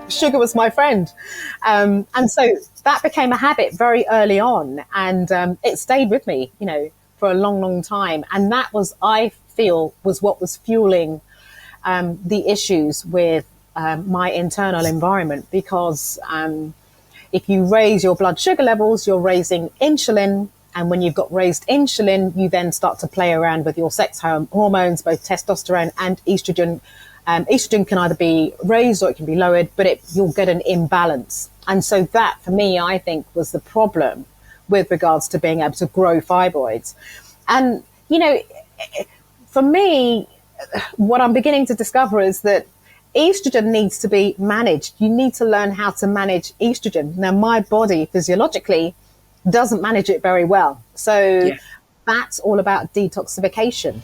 sugar was my friend. And so that became a habit very early on. And it stayed with me, for a long, long time. And that was, I feel, was what was fueling the issues with my internal environment, because if you raise your blood sugar levels, you're raising insulin. And when you've got raised insulin, you then start to play around with your sex hormones, both testosterone and estrogen. Estrogen can either be raised or it can be lowered, but you'll get an imbalance. And so that, for me, I think was the problem with regards to being able to grow fibroids. And, for me, what I'm beginning to discover is that estrogen needs to be managed. You need to learn how to manage estrogen. Now, my body physiologically doesn't manage it very well. So that's all about detoxification.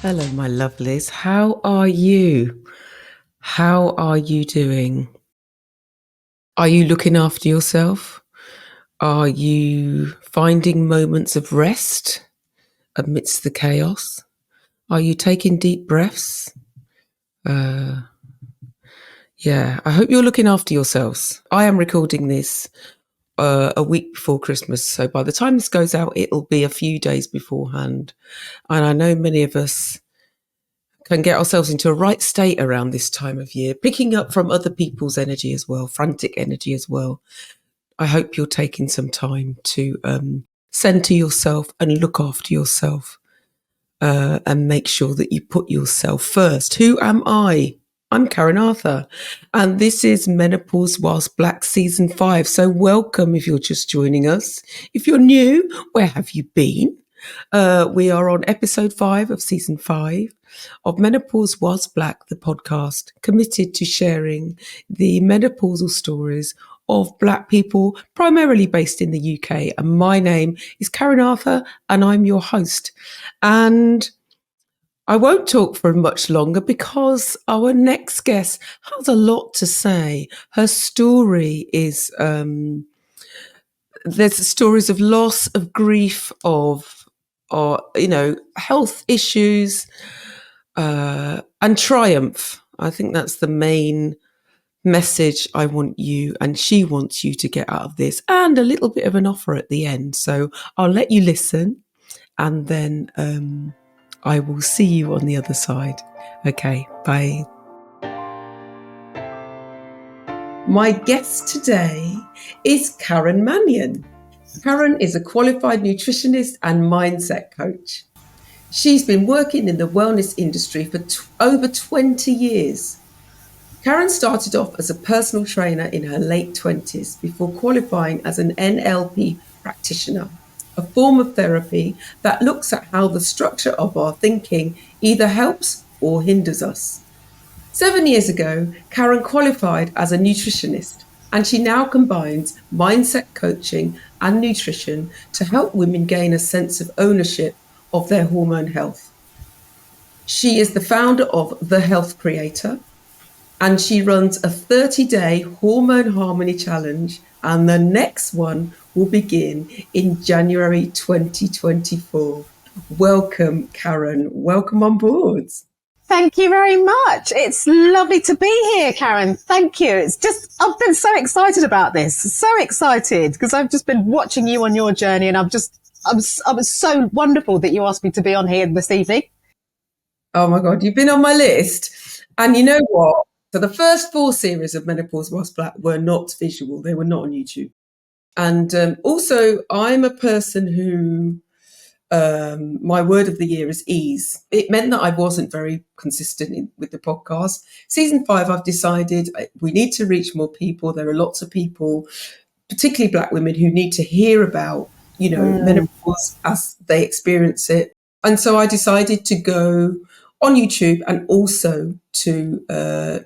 Hello, my lovelies. How are you? How are you doing? Are you looking after yourself? Are you finding moments of rest amidst the chaos? Are you taking deep breaths? I hope you're looking after yourselves. I am recording this a week before Christmas, so by the time this goes out, it'll be a few days beforehand. And I know many of us can get ourselves into a right state around this time of year, picking up from other people's energy as well, frantic energy as well. I hope you're taking some time to centre yourself and look after yourself and make sure that you put yourself first. Who am I? I'm Karen Arthur, and this is Menopause Whilst Black Season 5. So welcome if you're just joining us. If you're new, where have you been? We are on episode 5 of season 5 of Menopause Whilst Black, the podcast, committed to sharing the menopausal stories of Black people, primarily based in the UK. And my name is Karen Arthur, and I'm your host. And I won't talk for much longer because our next guest has a lot to say. Her story is, there's stories of loss, of grief, of health issues, and triumph. I think that's the main message I want you and she wants you to get out of this, and a little bit of an offer at the end. So I'll let you listen, and then I will see you on the other side. Okay, bye. My guest today is Karen Mannion. Karen is a qualified nutritionist and mindset coach. She's been working in the wellness industry for over 20 years. Karen started off as a personal trainer in her late 20s before qualifying as an NLP practitioner, a form of therapy that looks at how the structure of our thinking either helps or hinders us. 7 years ago, Karen qualified as a nutritionist, and she now combines mindset coaching and nutrition to help women gain a sense of ownership of their hormone health. She is the founder of The Health Creator, and she runs a 30-day Hormone Harmony Challenge, and the next one will begin in January 2024. Welcome, Karen. Welcome on board. Thank you very much. It's lovely to be here, Karen. Thank you. I've been so excited about this. So excited because I've just been watching you on your journey, and I was so wonderful that you asked me to be on here this evening. Oh my God, you've been on my list. And you know what? So the first 4 series of Menopause Whilst Black were not visual. They were not on YouTube. And also, I'm a person who, my word of the year is ease. It meant that I wasn't very consistent with the podcast. Season 5, I've decided we need to reach more people. There are lots of people, particularly Black women, who need to hear about, menopause as they experience it. And so I decided to go on YouTube and also to,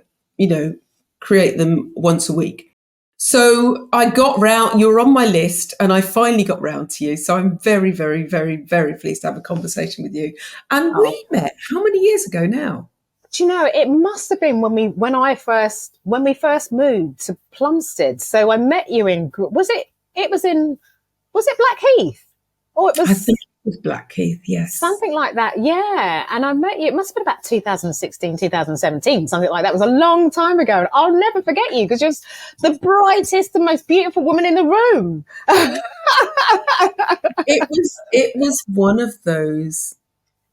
create them once a week. So I got round, you were on my list, and I finally got round to you. So I'm very, very, very, very pleased to have a conversation with you. And we met how many years ago now? Do you know, it must have been when we first moved to Plumstead. So I met you it was in Was it Blackheath? Or it I think was it was Blackheath, yes. something like that. Yeah. And I met you, it must have been about 2016, 2017, something like that. It was a long time ago. And I'll never forget you because you're the brightest, the most beautiful woman in the room. It was one of those.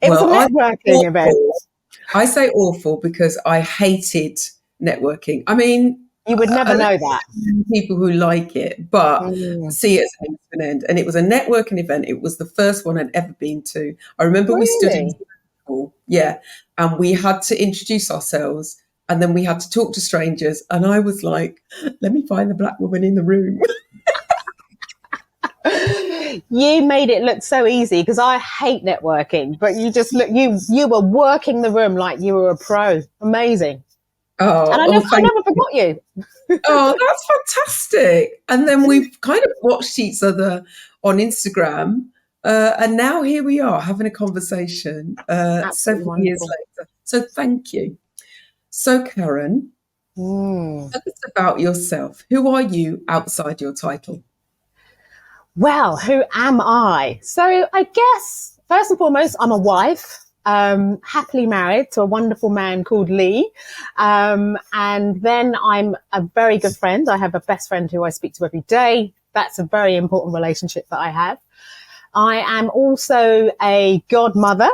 It was a Well, networking event. I say awful because I hated networking. I mean, You would never I know like that. people who like it, but Mm. see it as a means to an end. And it was a networking event. It was the first one I'd ever been to. I remember we stood in Really? school, yeah, and we had to introduce ourselves, and then we had to talk to strangers. And I was like, let me find the black woman in the room. You made it look so easy because I hate networking, but you just look, you were working the room like you were a pro. Amazing. And Oh, I thank never forgot you. Oh, that's fantastic. And then we've kind of watched each other on Instagram. And now here we are having a conversation Absolutely several years wonderful. later. So thank you. So, Karen, Mm. tell us about yourself. Who are you outside your title? Well, who am I? So I guess first and foremost, I'm a wife, happily married to a wonderful man called Lee. And then I'm a very good friend. I have a best friend who I speak to every day. That's a very important relationship that I have. I am also a godmother,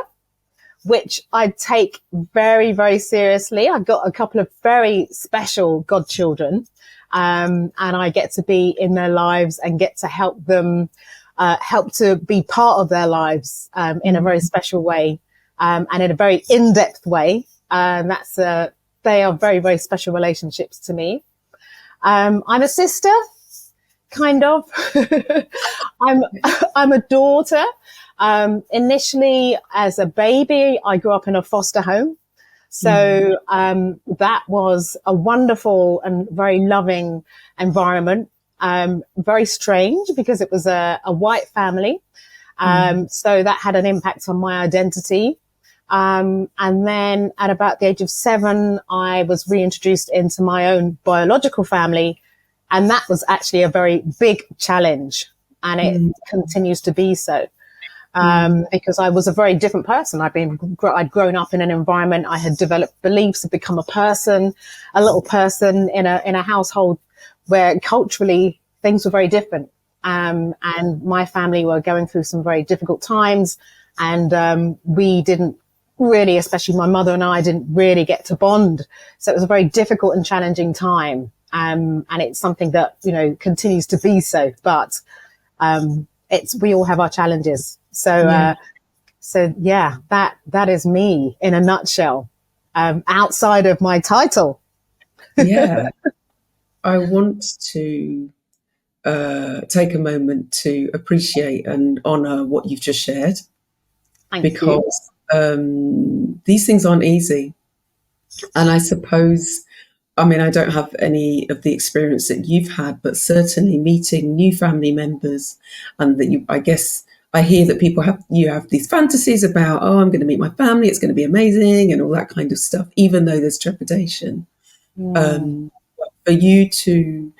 which I take very, very seriously. I've got a couple of very special godchildren, and I get to be in their lives and get to help them, help to be part of their lives in a very special way, and in a very in-depth way. They are very, very special relationships to me. I'm a sister, kind of. I'm I'm a daughter. Initially, as a baby, I grew up in a foster home. So that was a wonderful and very loving environment. Very strange because it was a white family. So that had an impact on my identity. And then at about the age of 7, I was reintroduced into my own biological family. And that was actually a very big challenge. And it continues to be so. Because I was a very different person. I'd grown up in an environment. I had developed beliefs, had become a person, a little person in a household where culturally things were very different. And my family were going through some very difficult times, and we didn't really, especially my mother and I, didn't really get to bond. So it was a very difficult and challenging time. And it's something that, continues to be so, but, we all have our challenges. So, that is me in a nutshell, outside of my title. Yeah. I want to take a moment to appreciate and honour what you've just shared. Thank because these things aren't easy. And I suppose, I mean, I don't have any of the experience that you've had, but certainly meeting new family members, and that I guess I hear that you have these fantasies about, oh, I'm going to meet my family, it's going to be amazing, and all that kind of stuff, even though there's trepidation. For you to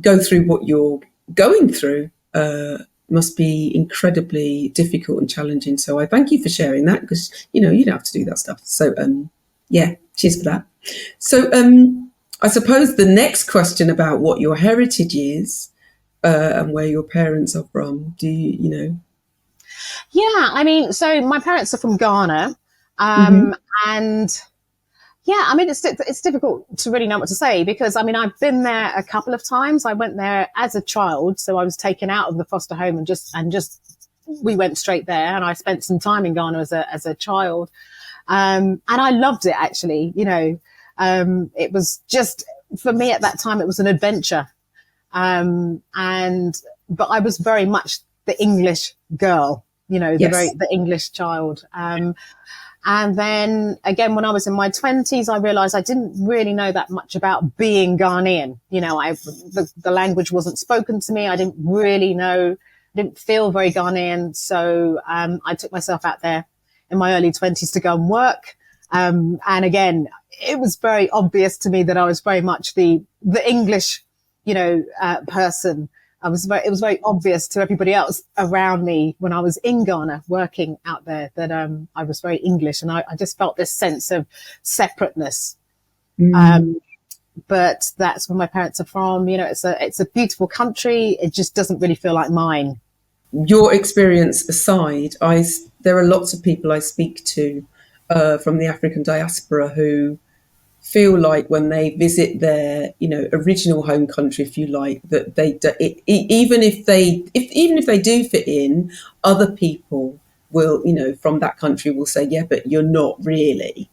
go through what you're going through must be incredibly difficult and challenging. So I thank you for sharing that, because, you don't have to do that stuff. So, cheers for that. So I suppose the next question about what your heritage is and where your parents are from, do you know? Yeah, I mean, so my parents are from Ghana, and yeah, I mean, it's difficult to really know what to say because, I mean, I've been there a couple of times. I went there as a child, so I was taken out of the foster home and just we went straight there, and I spent some time in Ghana as a child, and I loved it actually. It was just, for me at that time, it was an adventure, but I was very much the English girl, Yes. the English child. And then again, when I was in my 20s, I realized I didn't really know that much about being Ghanaian. The language wasn't spoken to me. I didn't really know, didn't feel very Ghanaian. So, I took myself out there in my early 20s to go and work. And again, it was very obvious to me that I was very much the English, person It was very obvious to everybody else around me when I was in Ghana working out there that I was very English, and I just felt this sense of separateness. But that's where my parents are from. You know, it's a beautiful country. It just doesn't really feel like mine. Your experience aside, there are lots of people I speak to from the African diaspora who feel like when they visit their, original home country, if you like, that even if they do fit in, other people will, from that country will say, yeah, but you're not really,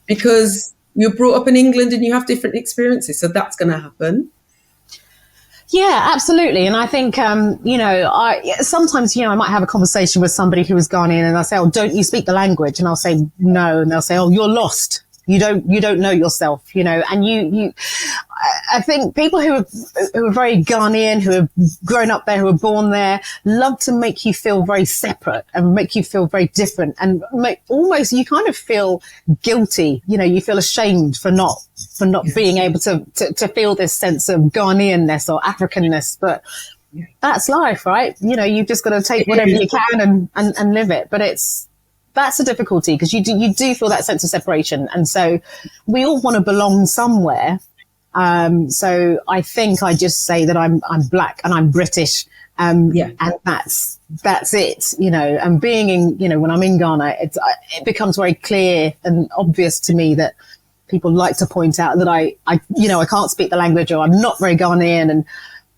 because you're brought up in England and you have different experiences, so that's going to happen. Yeah, absolutely. And I think, sometimes, I might have a conversation with somebody who is Ghanaian and I say, oh, don't you speak the language? And I'll say, no. And they'll say, oh, you're lost. You don't know yourself, and I think people who are very Ghanaian, who have grown up there, who are born there, love to make you feel very separate and make you feel very different, and almost you kind of feel guilty. You feel ashamed for not being able to feel this sense of Ghanaianness or Africanness. But that's life, right? You've just got to take whatever you can and live it. But that's a difficulty because you do feel that sense of separation. And so we all want to belong somewhere. So I think I just say that I'm black and I'm British. And that's it, and being in, when I'm in Ghana, it becomes very clear and obvious to me that people like to point out that I can't speak the language, or I'm not very Ghanaian. And,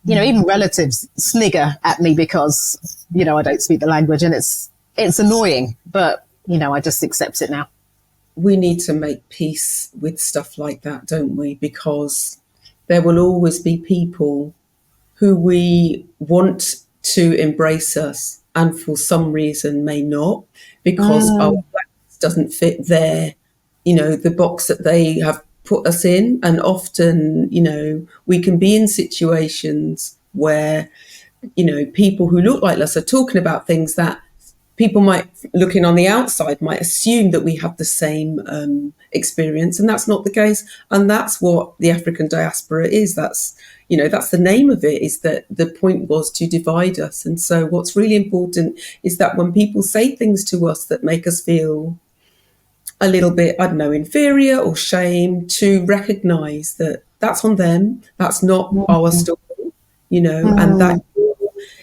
even relatives snigger at me because, I don't speak the language, and it's annoying, but, I just accept it now. We need to make peace with stuff like that, don't we? Because there will always be people who we want to embrace us and for some reason may not, because our blackness doesn't fit the box that they have put us in. And often, we can be in situations where, people who look like us are talking about things that people might, looking on the outside, might assume that we have the same experience, and that's not the case. And that's what the African diaspora is. That's the name of it, is that the point was to divide us. And so what's really important is that when people say things to us that make us feel a little bit, inferior or shame, to recognise that that's on them, that's not our story, and that your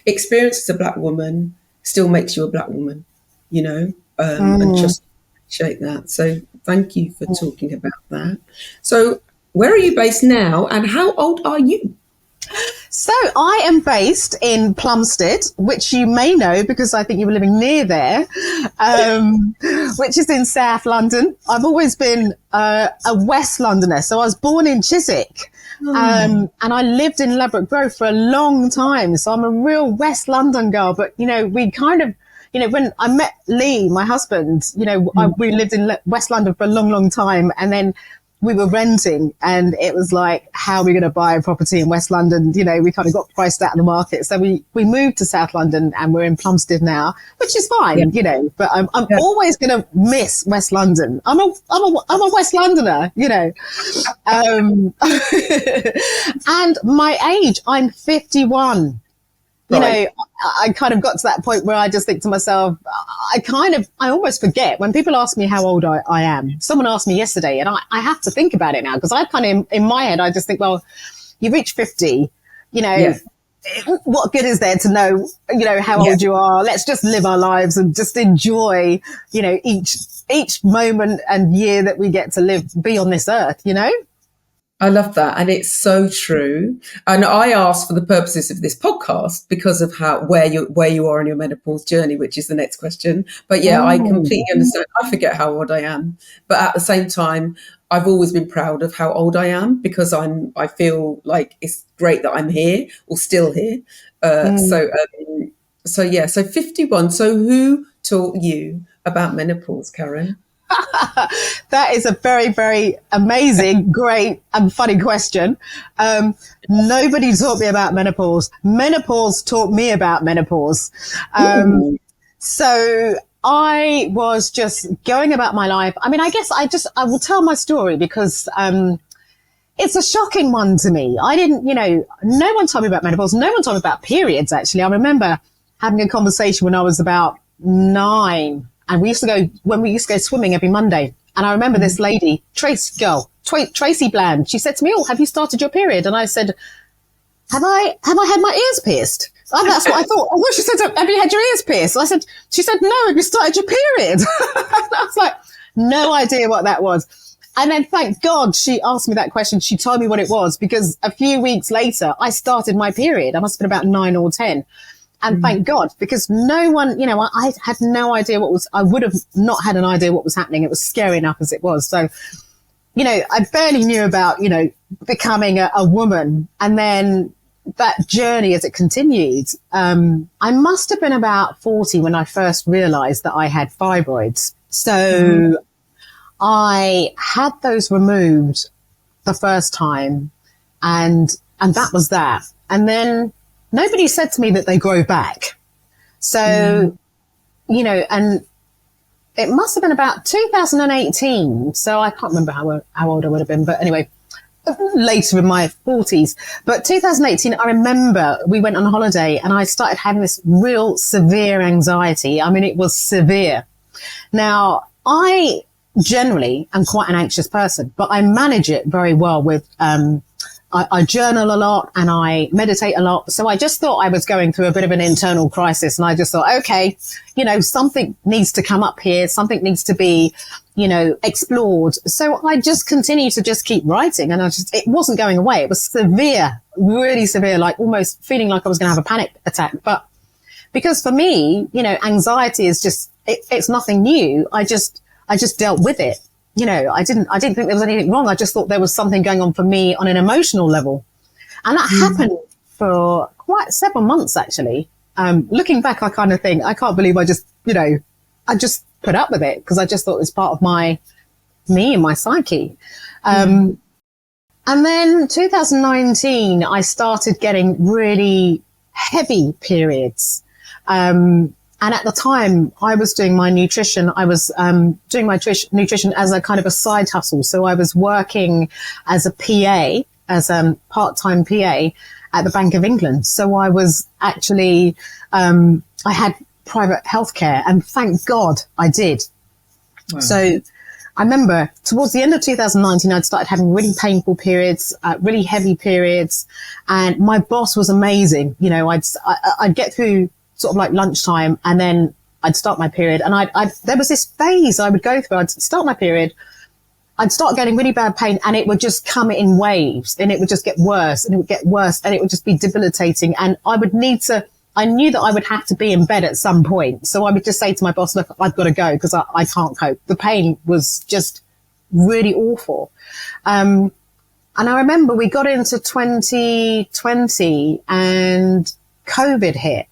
experience as a black woman still makes you a black woman, and just appreciate that. So thank you for talking about that. So where are you based now and how old are you? So I am based in Plumstead, which you may know because I think you were living near there, which is in South London. I've always been a West Londoner. So I was born in Chiswick. And I lived in Ladbroke Grove for a long time. So I'm a real West London girl. But, we kind of, when I met Lee, my husband, we lived in West London for a long, long time. And then we were renting, and it was like, how are we going to buy a property in West London? We kind of got priced out of the market. So we moved to South London, and we're in Plumstead now, which is fine, but I'm always going to miss West London. I'm a West Londoner, and my age, I'm 51. Right. I kind of got to that point where I just think to myself, I almost forget when people ask me how old I am. Someone asked me yesterday, and I have to think about it now, because I kind of, in my head, I just think, well, you reach 50, what good is there to know, how old you are? Let's just live our lives and just enjoy, each moment and year that we get to be on this earth, I love that. And it's so true. And I asked for the purposes of this podcast because of where you are in your menopause journey, which is the next question. But I completely understand. I forget how old I am. But at the same time, I've always been proud of how old I am, because I feel like it's great that I'm here, or still here. So 51. So who taught you about menopause, Karen? That is a very, very amazing, great and funny question. Nobody taught me about menopause. Menopause taught me about menopause. So I was just going about my life. I mean, I guess I will tell my story because, it's a shocking one to me. I didn't, no one told me about menopause. No one told me about periods, actually. I remember having a conversation when I was about 9, and when we used to go swimming every Monday. And I remember this lady, Tracy Bland, she said to me, "Oh, have you started your period?" And I said, have I had my ears pierced? Oh, that's what I thought. Oh, well, she said, "Have you had your ears pierced?" She said, "No, have you started your period?" And I was like, no idea what that was. And then thank God she asked me that question. She told me what it was, because a few weeks later, I started my period. I must have been about 9 or 10. And thank God, because no one, I had no idea I would have not had an idea what was happening. It was scary enough as it was. So, I barely knew about, becoming a woman. And then that journey as it continued, I must have been about 40 when I first realized that I had fibroids. So I had those removed the first time, and that was that. And then nobody said to me that they grow back. So, and it must have been about 2018. So I can't remember how old I would have been, but anyway, later in my 40s. But 2018, I remember we went on holiday and I started having this real severe anxiety. I mean, it was severe. Now, I generally am quite an anxious person, but I manage it very well with, I journal a lot and I meditate a lot. So I just thought I was going through a bit of an internal crisis. And I just thought, okay, something needs to come up here. Something needs to be, explored. So I just continued to just keep writing, and it wasn't going away. It was severe, really severe, like almost feeling like I was going to have a panic attack. But because for me, anxiety is just, it's nothing new. I just dealt with it. I didn't think there was anything wrong. I just thought there was something going on for me on an emotional level. And that happened for quite several months, actually. Looking back, I kind of think, I can't believe I just put up with it, because I just thought it was part of me and my psyche. And then 2019, I started getting really heavy periods. And at the time, I was doing my nutrition. I was doing my nutrition as a kind of a side hustle. So I was working as a PA, as a part-time PA at the Bank of England. So I was actually, I had private healthcare, and thank God I did. Wow. So I remember towards the end of 2019, I'd started having really painful periods, really heavy periods, and my boss was amazing. I'd get through sort of like lunchtime, and then I'd start my period, and there was this phase I would go through. I'd start my period, I'd start getting really bad pain, and it would just come in waves, and it would just get worse, and it would get worse, and it would just be debilitating. And I knew that I would have to be in bed at some point. So I would just say to my boss, "Look, I've got to go, because I can't cope." The pain was just really awful. And I remember we got into 2020 and COVID hit.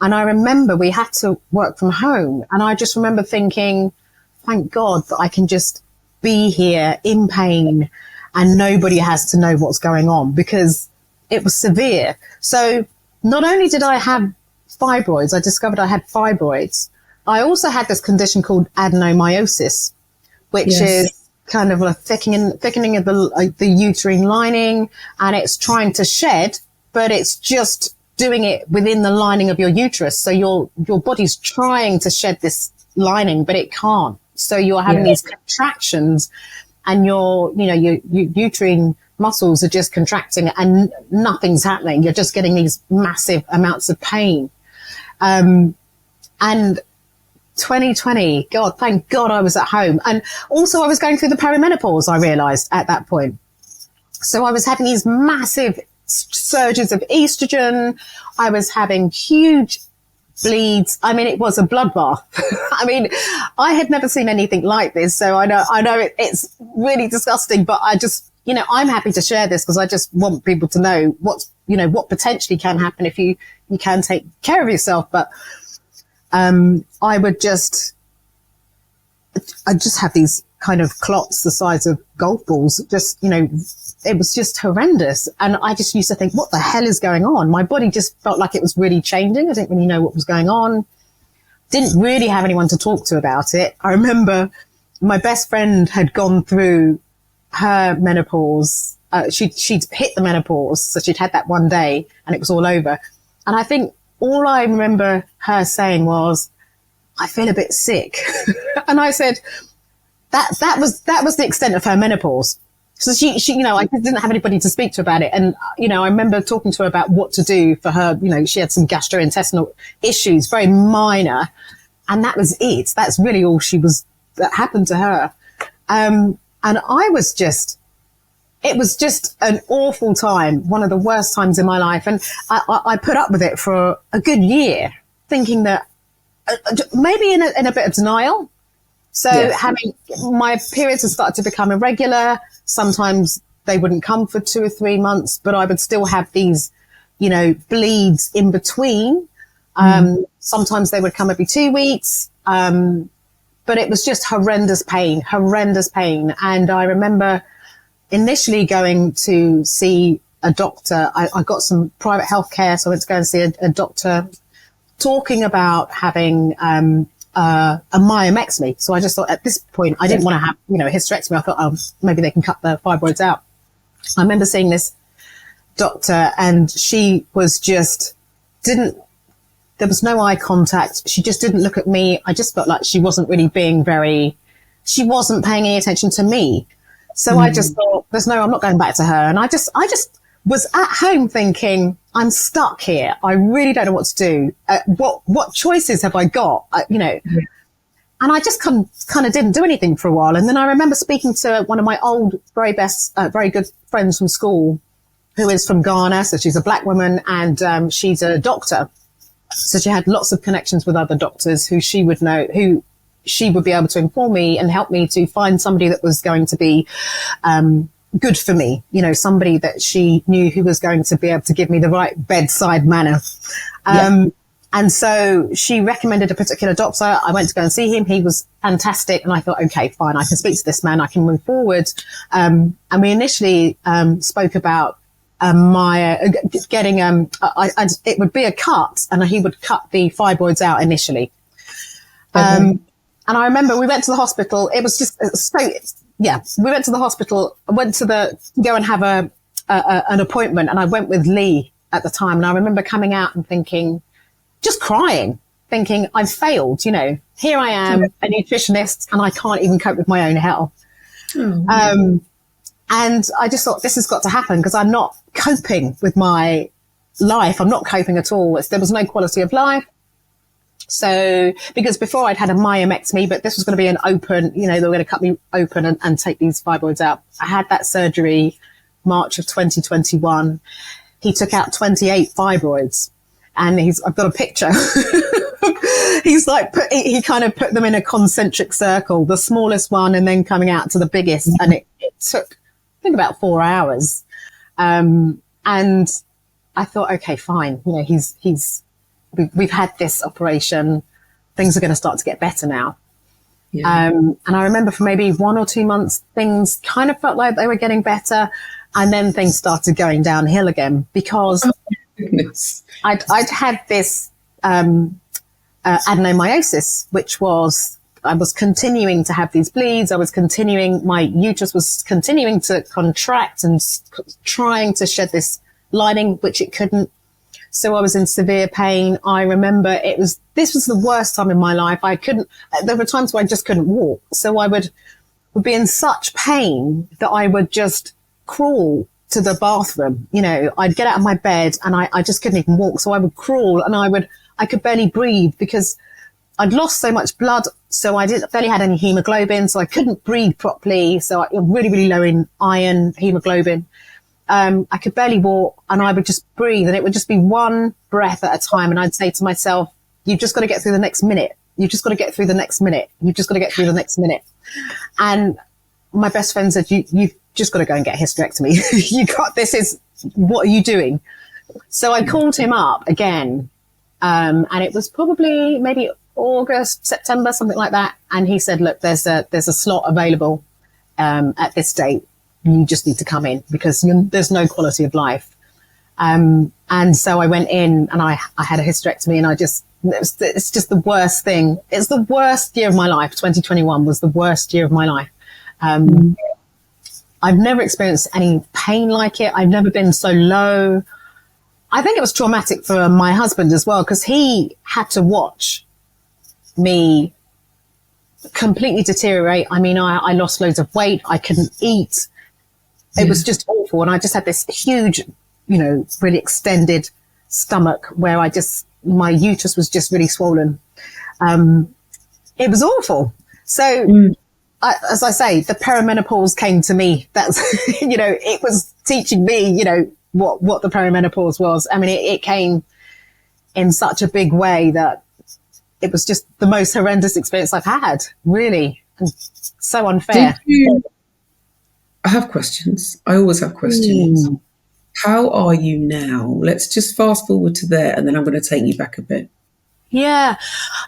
And I remember we had to work from home. And I just remember thinking, thank God that I can just be here in pain and nobody has to know what's going on, because it was severe. So not only did I have fibroids, I discovered I had fibroids. I also had this condition called adenomyosis, which is kind of a thickening of the uterine lining, and it's trying to shed, but it's just doing it within the lining of your uterus. So your body's trying to shed this lining, but it can't. So you're having these contractions, and your uterine muscles are just contracting and nothing's happening. You're just getting these massive amounts of pain. And 2020, God, thank God I was at home. And also I was going through the perimenopause, I realized at that point. So I was having these massive surges of estrogen. I was having huge bleeds. I mean, it was a bloodbath. I mean, I had never seen anything like this. So I know it's really disgusting, but I just, I'm happy to share this because I just want people to know what potentially can happen if you can take care of yourself. But, I just have these kind of clots the size of golf balls. Just, it was just horrendous. And I just used to think, what the hell is going on? My body just felt like it was really changing. I didn't really know what was going on. Didn't really have anyone to talk to about it. I remember my best friend had gone through her menopause she'd hit the menopause. So she'd had that one day and it was all over. And I think all I remember her saying was, I feel a bit sick. And I said, that was the extent of her menopause. So she, you know, I didn't have anybody to speak to about it. And, you know, I remember talking to her about what to do for her. You know, she had some gastrointestinal issues, very minor. And that was it. That's really all that happened to her. And I was it was just an awful time, one of the worst times in my life. And I put up with it for a good year, thinking that maybe in a bit of denial. So having my periods had started to become irregular. Sometimes they wouldn't come for 2 or 3 months, but I would still have these, you know, bleeds in between. Sometimes they would come every 2 weeks. But it was just horrendous pain. And I remember initially going to see a doctor. I got some private health care. So I went to go and see a doctor talking about having, a myomectomy. So I just thought at this point, I didn't want to have, you know, a hysterectomy. I thought, maybe they can cut the fibroids out. I remember seeing this doctor and she was just there was no eye contact. She just didn't look at me. I just felt like she wasn't really she wasn't paying any attention to me. So I just thought, I'm not going back to her. And I just was at home thinking, I'm stuck here. I really don't know what to do. What choices have I got? You know, and I just kind of didn't do anything for a while. And then I remember speaking to one of my old, very good friends from school, who is from Ghana. So she's a black woman and she's a doctor. So she had lots of connections with other doctors who she would know, who she would be able to inform me and help me to find somebody that was going to be good for me, you know, somebody that she knew who was going to be able to give me the right bedside manner. And so she recommended a particular doctor. I went to go and see him. He was fantastic. And I thought, okay, fine, I can speak to this man. I can move forward. And we initially spoke about getting, it would be a cut and he would cut the fibroids out initially. And I remember we went to the hospital. It was just we went to the hospital, went to go and have an appointment. And I went with Lee at the time. And I remember coming out and just crying, thinking I've failed, you know, here I am, a nutritionist, and I can't even cope with my own health. And I just thought this has got to happen because I'm not coping with my life. I'm not coping at all. There was no quality of life. So, because before I'd had a myomectomy, but this was going to be an open, you know, they were going to cut me open and take these fibroids out. I had that surgery March of 2021. He took out 28 fibroids and I've got a picture. He's like, he kind of put them in a concentric circle, the smallest one and then coming out to the biggest. And it took, I think, about 4 hours. And I thought, okay, fine. You know, we've had this operation. Things are going to start to get better now. And I remember for maybe 1 or 2 months, things kind of felt like they were getting better. And then things started going downhill again because I'd had this adenomyosis, which was, I was continuing to have these bleeds. My uterus was continuing to contract and trying to shed this lining, which it couldn't. So I was in severe pain. I remember this was the worst time in my life. There were times where I just couldn't walk. So I would be in such pain that I would just crawl to the bathroom. You know, I'd get out of my bed and I just couldn't even walk. So I would crawl and I could barely breathe because I'd lost so much blood. So I barely had any hemoglobin. So I couldn't breathe properly. So I really, really low in iron, hemoglobin. I could barely walk and I would just breathe and it would just be one breath at a time. And I'd say to myself, you've just got to get through the next minute. You've just got to get through the next minute. You've just got to get through the next minute. And my best friend said, you've just got to go and get a hysterectomy. What are you doing? So I called him up again. And it was probably maybe August, September, something like that. And he said, look, there's a slot available, at this date. You just need to come in because there's no quality of life. And so I went in and I had a hysterectomy and it's just the worst thing. It's the worst year of my life. 2021 was the worst year of my life. I've never experienced any pain like it. I've never been so low. I think it was traumatic for my husband as well, because he had to watch me completely deteriorate. I mean, I lost loads of weight. I couldn't eat. It was just awful. And I just had this huge, really extended stomach where my uterus was just really swollen. It was awful. So, as I say, the perimenopause came to me. That's, it was teaching me, what the perimenopause was. I mean, it came in such a big way that it was just the most horrendous experience I've had, really. And so unfair. I have questions. I always have questions. How are you now? Let's just fast forward to there, and then I'm going to take you back a bit. Yeah.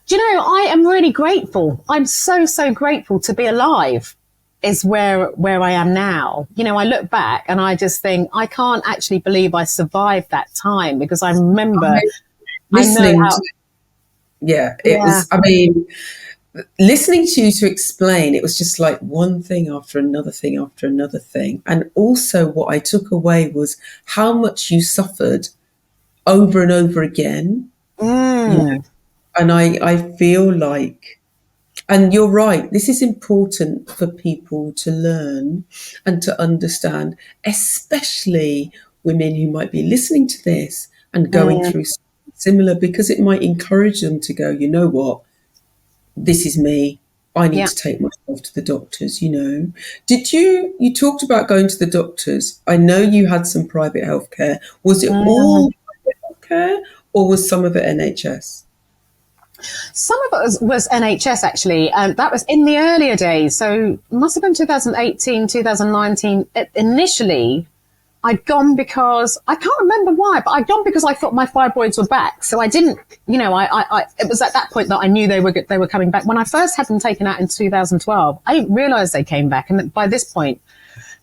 Do you know, I am really grateful. I'm so, so grateful to be alive is where I am now. I look back and I just think I can't actually believe I survived that time, because I remember listening it was, I mean, listening to you to explain, it was just like one thing after another thing after another thing. And also what I took away was how much you suffered over and over again. And I feel like, and you're right, this is important for people to learn and to understand, especially women who might be listening to this and going through similar, because it might encourage them to go, you know what, this is me. I need to take myself to the doctors, Did you talked about going to the doctors. I know you had some private healthcare. Was it all private healthcare, or was some of it NHS? Some of it was NHS, actually. That was in the earlier days. So it must have been 2018, 2019. Initially, I'd gone because, I can't remember why, but I'd gone because I thought my fibroids were back. So I didn't, it was at that point that I knew they were coming back. When I first had them taken out in 2012, I didn't realize they came back. And by this point,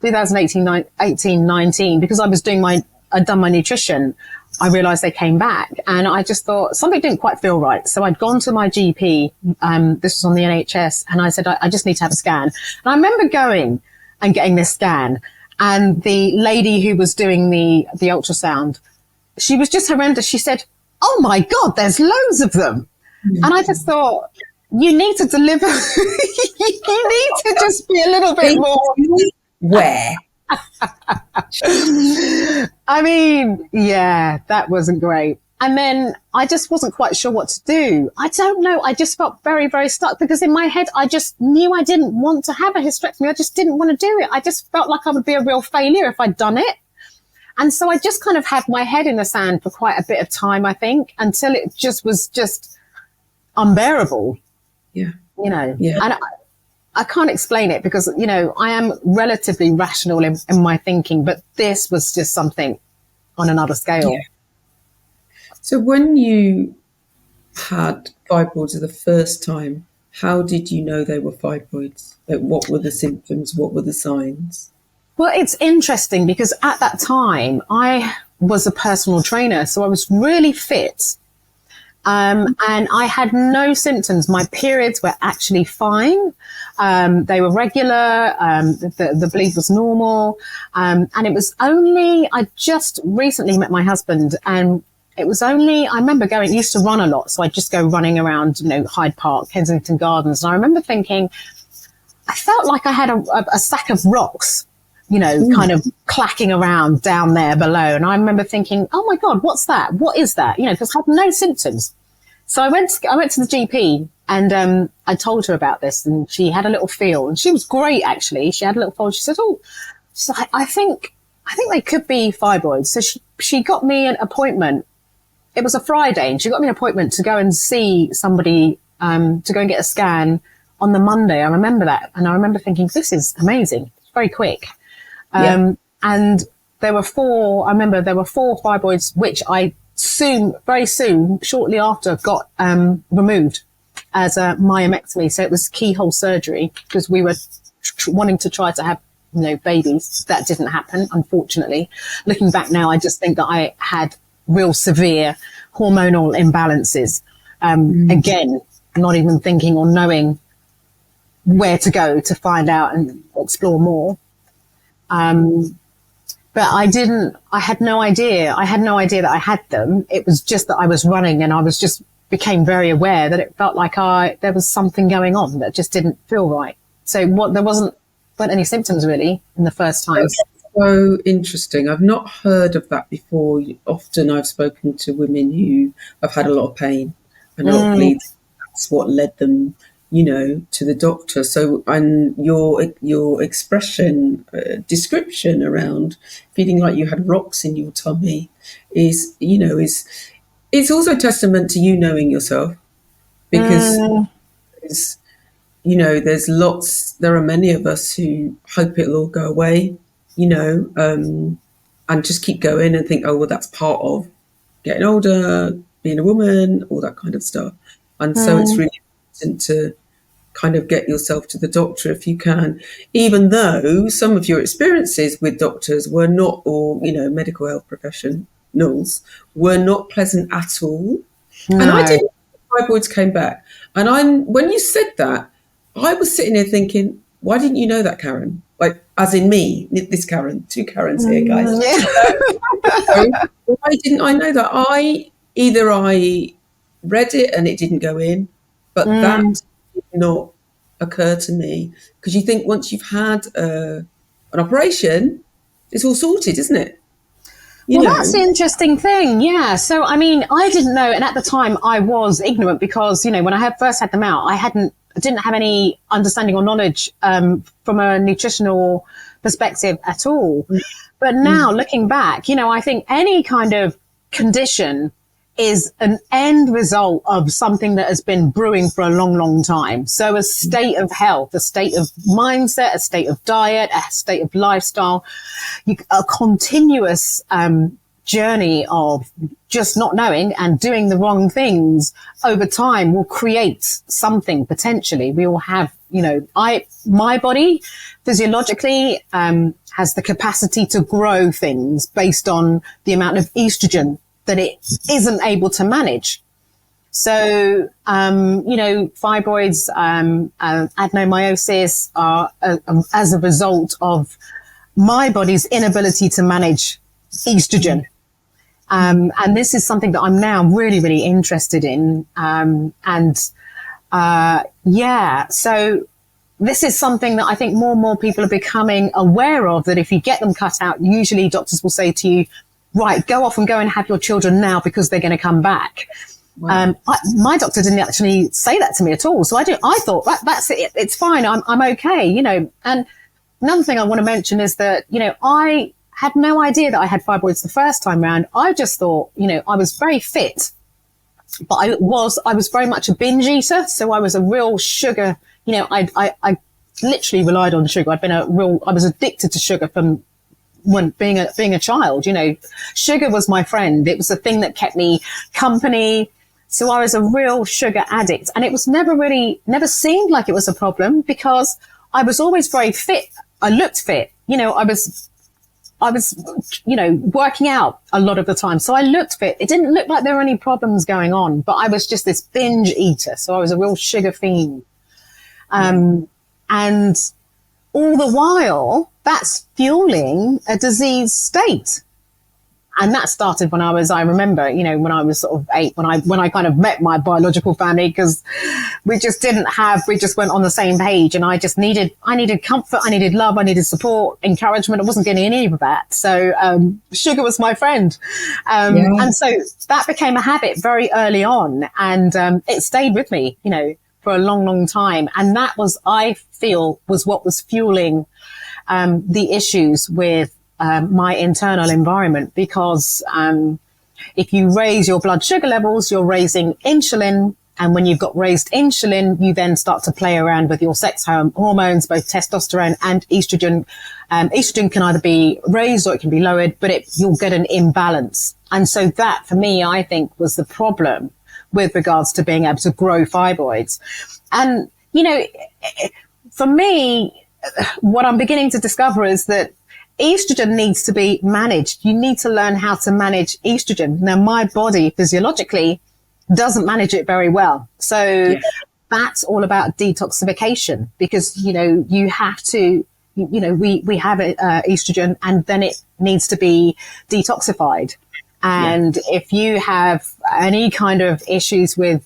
2018, 19, because I'd done my nutrition, I realized they came back, and I just thought something didn't quite feel right. So I'd gone to my GP. This was on the NHS, and I said, I just need to have a scan. And I remember going and getting this scan, and the lady who was doing the ultrasound, she was just horrendous. She said, "Oh my God, there's loads of them." And I just thought, you need to deliver. You need to just be a little bit more. Where? I mean, yeah, that wasn't great. And then I just wasn't quite sure what to do. I don't know. I just felt very, very stuck, because in my head, I just knew I didn't want to have a hysterectomy. I just didn't want to do it. I just felt like I would be a real failure if I'd done it. And so I just kind of had my head in the sand for quite a bit of time, I think, until it just was just unbearable. Yeah. And I can't explain it, because, I am relatively rational in my thinking, but this was just something on another scale. Yeah. So when you had fibroids the first time, how did you know they were fibroids? Like, what were the symptoms? What were the signs? Well, it's interesting, because at that time I was a personal trainer, so I was really fit. And I had no symptoms. My periods were actually fine. They were regular. The bleed was normal. And it was only, I just recently met my husband, and it was only, I remember used to run a lot. So I'd just go running around, Hyde Park, Kensington Gardens. And I remember thinking, I felt like I had a sack of rocks, kind of clacking around down there below. And I remember thinking, oh my God, what's that? What is that? Because I had no symptoms. So I went to the GP, and I told her about this, and she had a little feel, and she was great, actually. She had a little feel. She said, I think they could be fibroids. So she got me an appointment. It was a Friday, and she got me an appointment to go and see somebody, to go and get a scan on the Monday. I remember that. And I remember thinking, this is amazing. It's very quick. And there were four fibroids, which I very soon, shortly after, got removed as a myomectomy. So it was keyhole surgery, because we were wanting to try to have, babies. That didn't happen, unfortunately. Looking back now, I just think that I had real severe hormonal imbalances. Again, not even thinking or knowing where to go to find out and explore more. But I had no idea. I had no idea that I had them. It was just that I was running and I was just became very aware that it felt like there was something going on that just didn't feel right. So weren't any symptoms really in the first time. So interesting. I've not heard of that before. Often I've spoken to women who have had a lot of pain and a lot of bleeding. That's what led them, to the doctor. So, and your expression, description around feeling like you had rocks in your tummy is it's also testament to you knowing yourself, because there are many of us who hope it'll all go away, and just keep going and think, oh, well, that's part of getting older, being a woman, all that kind of stuff. And so it's really important to kind of get yourself to the doctor if you can, even though some of your experiences with doctors were not, or, medical health professionals were not pleasant at all. No. And I didn't, fibroids came back. And when you said that, I was sitting here thinking, why didn't you know that, Karen? Like, as in me, this Karen, two Karens here, guys. Why didn't I know that? I read it and it didn't go in, but that did not occur to me, because you think once you've had an operation, it's all sorted, isn't it? That's the interesting thing. Yeah. So, I mean, I didn't know. And at the time I was ignorant because, when I first had them out, I didn't have any understanding or knowledge from a nutritional perspective at all. But now looking back, I think any kind of condition is an end result of something that has been brewing for a long, long time. So a state of health, a state of mindset, a state of diet, a state of lifestyle, a continuous journey of just not knowing and doing the wrong things over time will create something potentially. We all have, my body physiologically has the capacity to grow things based on the amount of estrogen that it isn't able to manage. So, fibroids, adenomyosis are as a result of my body's inability to manage estrogen. And this is something that I'm now really, really interested in. So this is something that I think more and more people are becoming aware of, that if you get them cut out, usually doctors will say to you, right, go off and go and have your children now because they're going to come back. Wow. My doctor didn't actually say that to me at all. So I thought that's it. It's fine. I'm okay, And another thing I want to mention is that, I had no idea that I had fibroids the first time round. I just thought, I was very fit, but I was very much a binge eater. So I was a real sugar, I literally relied on sugar. I was addicted to sugar from when being a child. Sugar was my friend. It was the thing that kept me company. So I was a real sugar addict, and it was never seemed like it was a problem because I was always very fit. I looked fit. I was working out a lot of the time. So I looked fit. It didn't look like there were any problems going on, but I was just this binge eater. So I was a real sugar fiend. And all the while, that's fueling a disease state. And that started when I remember, when I was sort of 8, when I kind of met my biological family, because we just went on the same page, and I needed comfort, I needed love, I needed support, encouragement. I wasn't getting any of that. So, sugar was my friend. And so that became a habit very early on, and, it stayed with me, for a long, long time. And that was what was fueling, the issues with, my internal environment, because if you raise your blood sugar levels, you're raising insulin. And when you've got raised insulin, you then start to play around with your sex hormones, both testosterone and estrogen. Estrogen can either be raised or it can be lowered, but you'll get an imbalance. And so that, for me, I think was the problem with regards to being able to grow fibroids. And, for me, what I'm beginning to discover is that estrogen needs to be managed. You need to learn how to manage estrogen. Now, my body physiologically doesn't manage it very well. So that's all about detoxification, because, you have to we have estrogen, and then it needs to be detoxified. And if you have any kind of issues with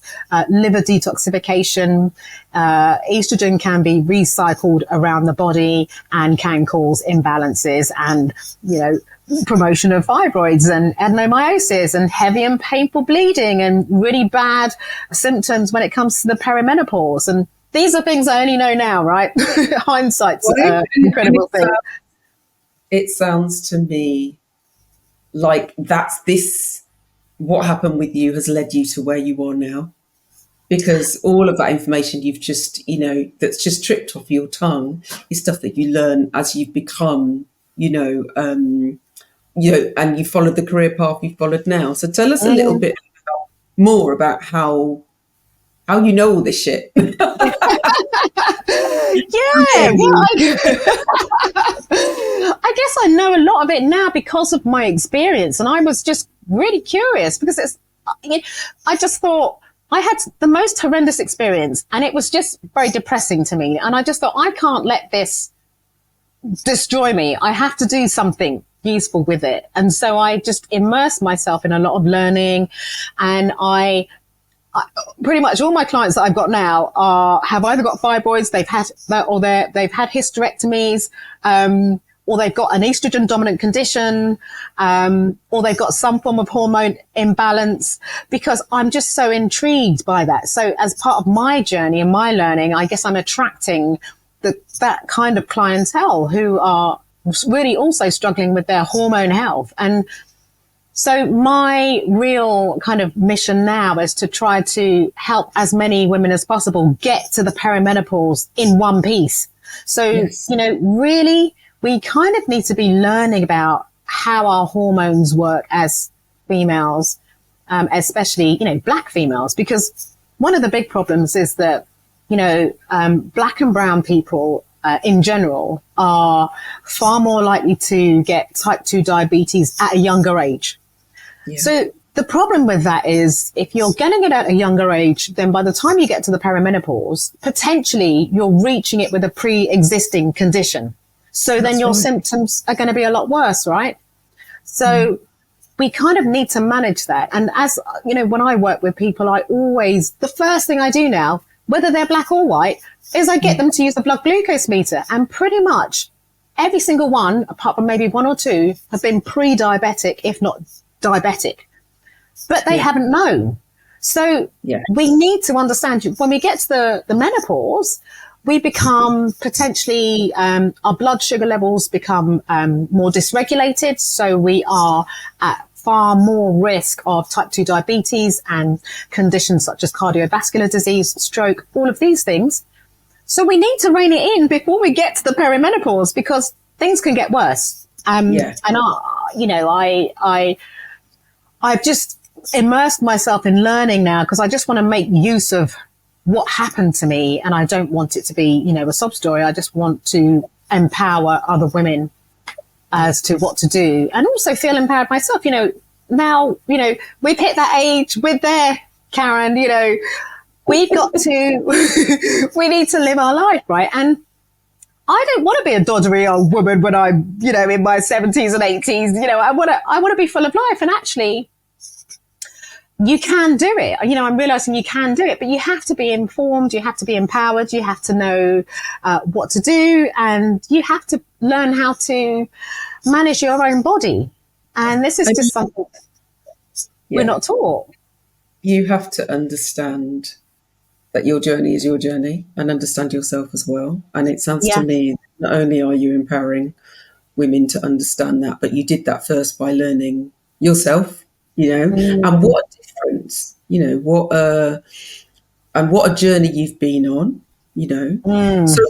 liver detoxification, estrogen can be recycled around the body and can cause imbalances and, promotion of fibroids and adenomyosis and heavy and painful bleeding and really bad symptoms when it comes to the perimenopause. And these are things I only know now, right? Hindsight's an incredible thing. It sounds to me like what happened with you has led you to where you are now, because all of that information you've just, that's just tripped off your tongue is stuff that you learn as you've become, and you followed the career path you've followed now. So tell us a little bit more about how you know all this shit. I guess I know a lot of it now because of my experience, and I was just really curious because I just thought I had the most horrendous experience, and it was just very depressing to me. And I just thought, I can't let this destroy me. I have to do something useful with it. And so I just immersed myself in a lot of learning, and I pretty much all my clients that I've got now have either got fibroids, they've had hysterectomies, or they've got an estrogen dominant condition, or they've got some form of hormone imbalance, because I'm just so intrigued by that. So as part of my journey and my learning, I guess I'm attracting that kind of clientele who are really also struggling with their hormone health. And so my real kind of mission now is to try to help as many women as possible get to the perimenopause in one piece. So, really, we kind of need to be learning about how our hormones work as females, especially, Black females, because one of the big problems is that, Black and brown people in general are far more likely to get type 2 diabetes at a younger age. Yeah. So the problem with that is if you're getting it at a younger age, then by the time you get to the perimenopause, potentially you're reaching it with a pre-existing condition. So then your symptoms are going to be a lot worse, right? So we kind of need to manage that. And as, when I work with people, the first thing I do now, whether they're Black or white, is I get them to use the blood glucose meter. And pretty much every single one, apart from maybe one or two, have been pre-diabetic, if not diabetic, but they haven't known. So we need to understand when we get to the menopause, we become potentially, our blood sugar levels become more dysregulated. So we are at far more risk of type 2 diabetes and conditions such as cardiovascular disease, stroke, all of these things. So we need to rein it in before we get to the perimenopause, because things can get worse. And I've just immersed myself in learning now because I just want to make use of what happened to me, and I don't want it to be, a sob story. I just want to empower other women as to what to do, and also feel empowered myself. Now, we've hit that age with Karen, we've got to, we need to live our life, right? And I don't want to be a doddery old woman when I'm, in my 70s and 80s. I want to be full of life. And actually, you can do it. I'm realizing you can do it, but you have to be informed. You have to be empowered. You have to know what to do, and you have to learn how to manage your own body. And this is just something we're not taught. You have to understand that your journey is your journey and understand yourself as well. And it sounds to me, not only are you empowering women to understand that, but you did that first by learning yourself, and what a difference, and what a journey you've been on, So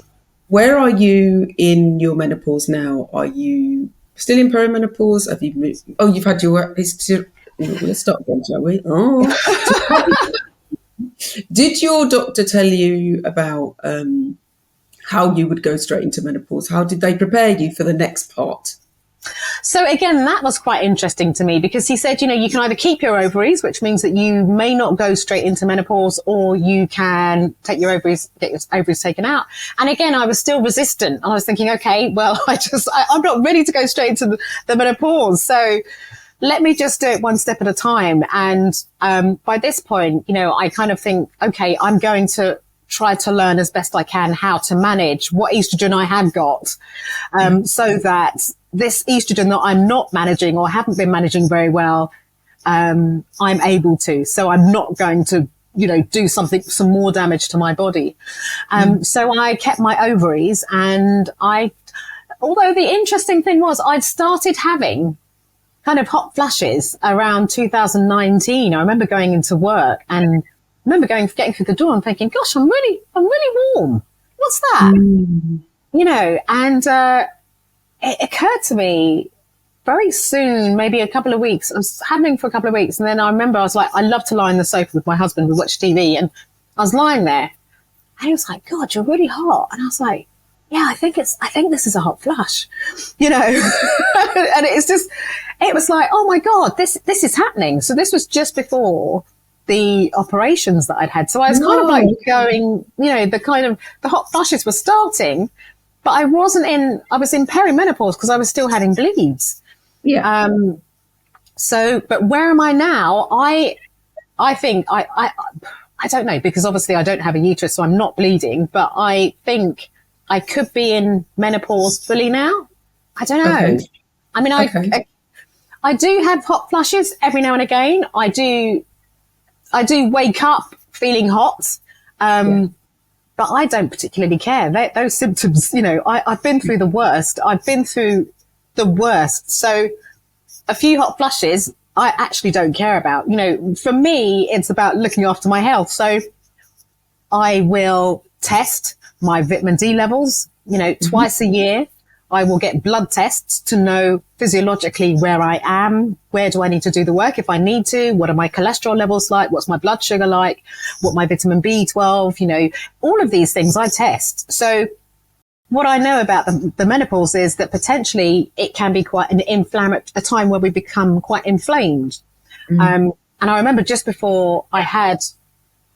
where are you in your menopause now? Are you still in perimenopause? Have you moved? Oh, you've had your let's start again, shall we? Did your doctor tell you about how you would go straight into menopause? How did they prepare you for the next part? So again, that was quite interesting to me because he said, you can either keep your ovaries, which means that you may not go straight into menopause, or you can take your ovaries, get your ovaries taken out. And again, I was still resistant. I was thinking, okay, well, I'm not ready to go straight into the menopause. So let me just do it one step at a time. And by this point, I kind of think, okay, I'm going to try to learn as best I can how to manage what estrogen I had got, so that this estrogen that I'm not managing or haven't been managing very well, I'm able to. So I'm not going to, do some more damage to my body. So I kept my ovaries, and although the interesting thing was I'd started having kind of hot flashes around 2019. I remember going into work and getting through the door and thinking, gosh, I'm really warm. What's that? And it occurred to me very soon, maybe a couple of weeks. I was having for a couple of weeks. And then I remember I was like, I love to lie on the sofa with my husband. We watch TV, and I was lying there and he was like, God, you're really hot. And I was like, yeah, I think this is a hot flush, and it was like, oh my God, this is happening. So this was just before the operations that I'd had. So I was kind of like going, the hot flushes were starting, but I was in perimenopause because I was still having bleeds. Yeah. But where am I now? I think I don't know, because obviously I don't have a uterus, so I'm not bleeding, but I think I could be in menopause fully now. I don't know. Okay. I mean, I do have hot flushes every now and again. I do wake up feeling hot, but I don't particularly care. Those symptoms, I've been through the worst. So a few hot flushes, I actually don't care about. For me, it's about looking after my health. So I will test my vitamin D levels, twice a year. I will get blood tests to know physiologically where I am, where do I need to do the work if I need to, what are my cholesterol levels like, what's my blood sugar like, what my vitamin B12, all of these things I test. So what I know about the menopause is that potentially it can be quite a time where we become quite inflamed. And I remember just before I had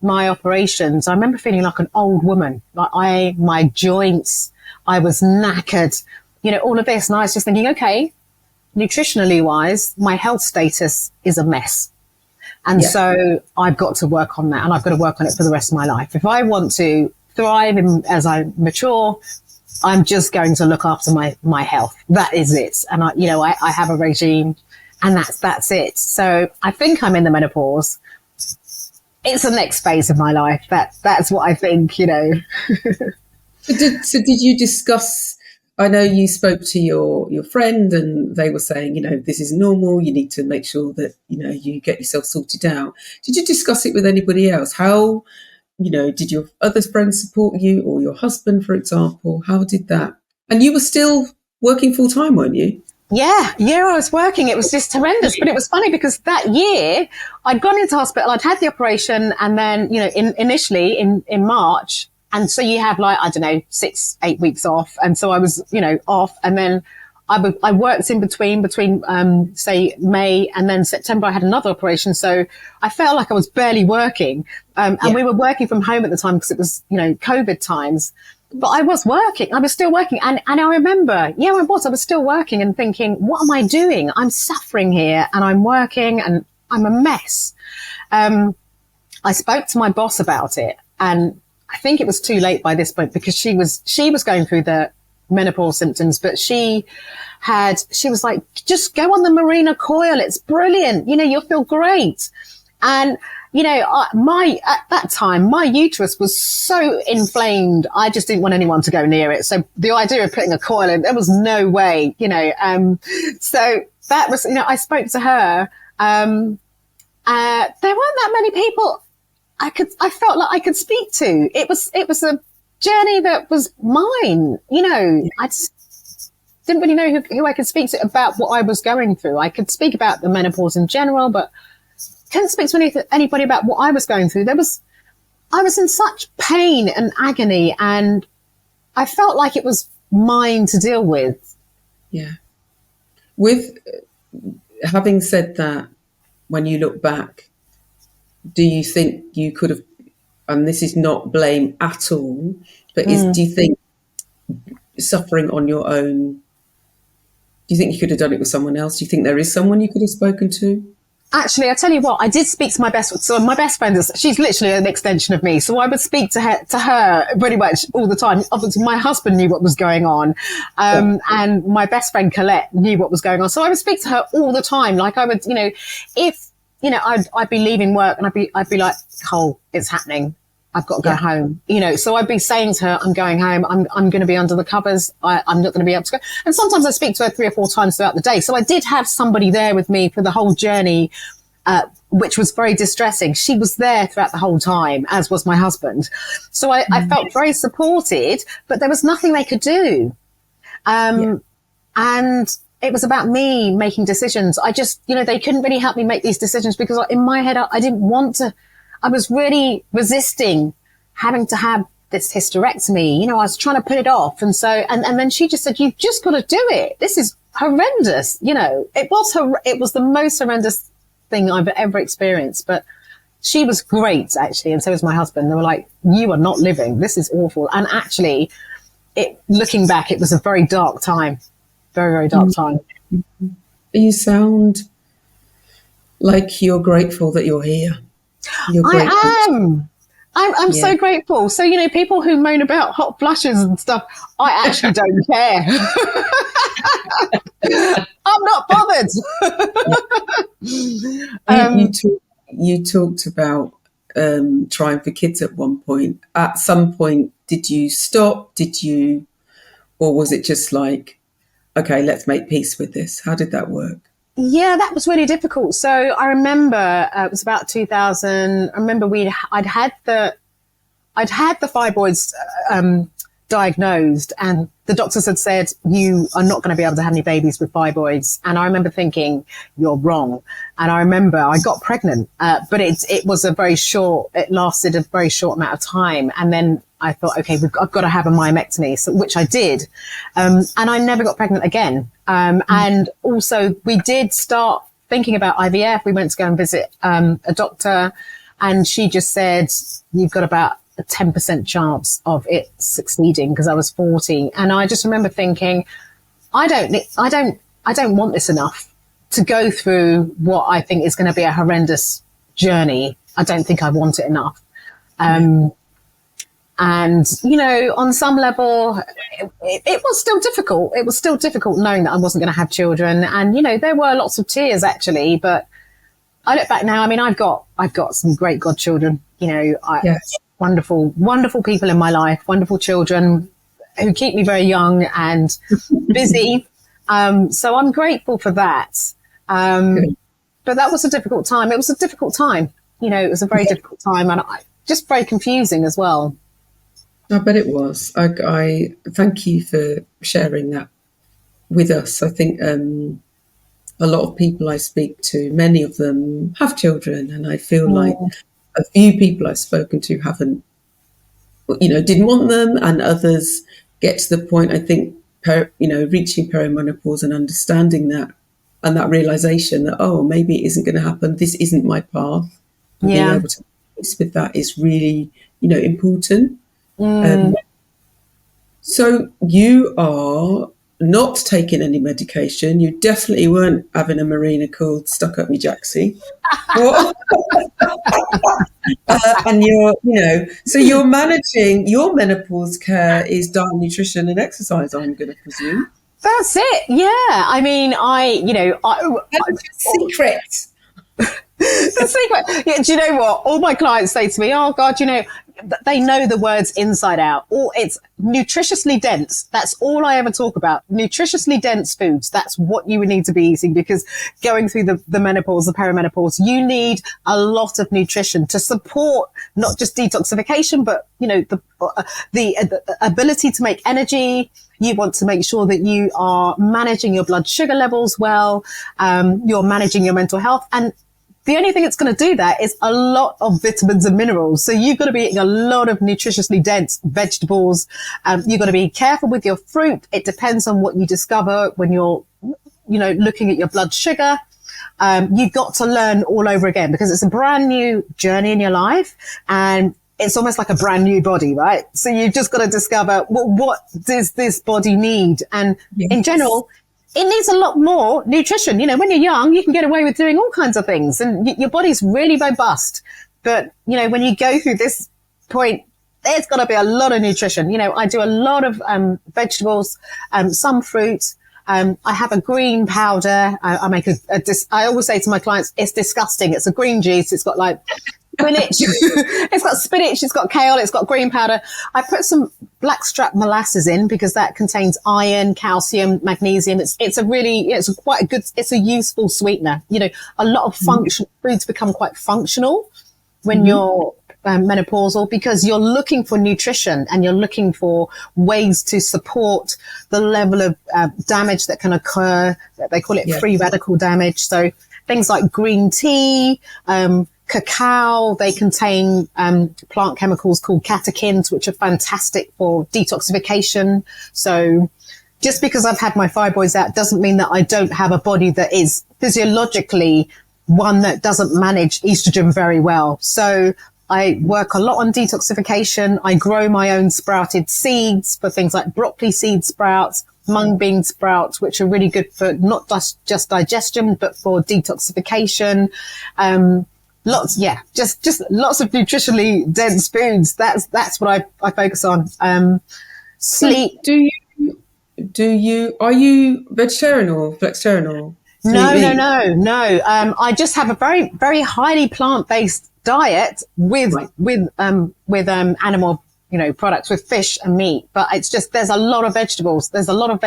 my operations, I remember feeling like an old woman, like my joints, I was knackered, all of this. And I was just thinking, okay, nutritionally wise, my health status is a mess. And so I've got to work on that, and I've got to work on it for the rest of my life. If I want to thrive as I mature, I'm just going to look after my health. That is it. And I have a regime, and that's it. So I think I'm in the menopause. It's the next phase of my life. That's what I think, So did you discuss, I know you spoke to your friend and they were saying, this is normal. You need to make sure that, you get yourself sorted out. Did you discuss it with anybody else? How, did your other friends support you, or your husband, for example? How did that? And you were still working full time, weren't you? Yeah, I was working. It was just horrendous. But it was funny because that year I'd gone into hospital, I'd had the operation, and then, initially in March. And so you have 6-8 weeks off. And so I was, off. And then I worked in between, say May and then September, I had another operation. So I felt like I was barely working. And we were working from home at the time because it was, COVID times. But I was working. I was still working. And I remember, I was still working and thinking, what am I doing? I'm suffering here, and I'm working, and I'm a mess. I spoke to my boss about it, and I think it was too late by this point because she was going through the menopause symptoms, but she was like, just go on the Mirena coil. It's brilliant. You'll feel great. And, at that time, my uterus was so inflamed. I just didn't want anyone to go near it. So the idea of putting a coil in, there was no way, so that was, I spoke to her. There weren't that many people I felt like I could speak to. It was a journey that was mine. I just didn't really know who I could speak to about what I was going through. I could speak about the menopause in general, but couldn't speak to anybody about what I was going through. I was in such pain and agony, and I felt like it was mine to deal with. Yeah. With having said that, when you look back, do you think you could have, and this is not blame at all, but do you think suffering on your own, do you think you could have done it with someone else? Do you think there is someone you could have spoken to? Actually, I tell you what, I did speak to my best friend. So my best friend she's literally an extension of me. So I would speak to her pretty much all the time. Obviously, my husband knew what was going on. And my best friend Colette knew what was going on. So I would speak to her all the time. Like I would, if, I'd be leaving work and I'd be like, Cole, it's happening. I've got to go home, so I'd be saying to her, I'm going home. I'm going to be under the covers. I'm not going to be able to go. And sometimes I speak to her 3 or 4 times throughout the day. So I did have somebody there with me for the whole journey, which was very distressing. She was there throughout the whole time, as was my husband. So I felt very supported, but there was nothing they could do. And it was about me making decisions. I just, they couldn't really help me make these decisions because in my head, I didn't want to. I was really resisting having to have this hysterectomy. I was trying to put it off. And so, and then she just said, you've just got to do it. This is horrendous. It was the most horrendous thing I've ever experienced, but she was great actually. And so was my husband. They were like, you are not living. This is awful. And actually looking back, it was a very dark time, very, very dark time. You sound like you're grateful that you're here. I am. I'm so grateful. So, people who moan about hot flushes and stuff, I actually don't care. I'm not bothered. You talked about trying for kids at one point. At some point, did you stop? Or was it just like, okay, let's make peace with this? How did that work? Yeah, that was really difficult. So I remember it was about 2000. I remember I'd had the fibroids diagnosed, and the doctors had said, you are not going to be able to have any babies with fibroids. And I remember thinking, you're wrong. And I remember I got pregnant, but it lasted a very short amount of time. And then I thought, okay, I've got to have a myomectomy, which I did. And I never got pregnant again. And also we did start thinking about IVF. We went to go and visit a doctor, and she just said, you've got about a 10% chance of it succeeding, because I was 40. And I just remember thinking, I don't want this enough to go through what I think is going to be a horrendous journey. I don't think I want it enough. And, on some level, it was still difficult. It was still difficult knowing that I wasn't going to have children. And, there were lots of tears actually, but I look back now, I mean, I've got some great godchildren, wonderful, wonderful people in my life, wonderful children who keep me very young and busy. So I'm grateful for that. But that was a difficult time. It was a difficult time. It was a very difficult time, and just very confusing as well. I bet it was. I thank you for sharing that with us. I think a lot of people I speak to, many of them have children, and I feel like a few people I've spoken to haven't, didn't want them, and others get to the point, I think, reaching perimenopause and understanding that, and that realization that, oh, maybe it isn't going to happen. This isn't my path. And being able to peace with that is really, important. So you are not taking any medication. You definitely weren't having a marina called stuck up me Jaxie. And so you're managing your menopause care is diet, nutrition and exercise, I'm going to presume. That's it. Yeah. I mean, secret. The secret. Yeah, do you know what? All my clients say to me, oh God, they know the words inside out. Or it's nutritiously dense. That's all I ever talk about. Nutritiously dense foods. That's what you would need to be eating, because going through the menopause, the perimenopause, you need a lot of nutrition to support not just detoxification, but, the ability to make energy. You want to make sure that you are managing your blood sugar levels well. You're managing your mental health. And the only thing that's going to do that is a lot of vitamins and minerals. So you've got to be eating a lot of nutritiously dense vegetables. You've got to be careful with your fruit. It depends on what you discover when you're looking at your blood sugar. You've got to learn all over again because it's a brand new journey in your life, and it's almost like a brand new body, right? So you've just got to discover, well, what does this body need? And in general, it needs a lot more nutrition. When you're young, you can get away with doing all kinds of things and your body's really robust. But, when you go through this point, there's got to be a lot of nutrition. I do a lot of vegetables, some fruit. I have a green powder. I make I always say to my clients, it's disgusting. It's a green juice. It's got like spinach. It's got spinach. It's got kale. It's got green powder. I put some blackstrap molasses in because that contains iron, calcium, magnesium. It's a useful sweetener. A lot of foods become quite functional when you're menopausal because you're looking for nutrition and you're looking for ways to support the level of damage that can occur. They call it free radical damage. So things like green tea, cacao, they contain plant chemicals called catechins, which are fantastic for detoxification. So just because I've had my fibroids out doesn't mean that I don't have a body that is physiologically one that doesn't manage estrogen very well. So I work a lot on detoxification. I grow my own sprouted seeds for things like broccoli seed sprouts, mung bean sprouts, which are really good for not just digestion, but for detoxification. Just lots of nutritionally dense foods. That's what I focus on. Sleep. Are you vegetarian or flexitarian or? No. I just have a very, very highly plant-based diet with animal, products, with fish and meat. But it's just, there's a lot of vegetables. There's a lot of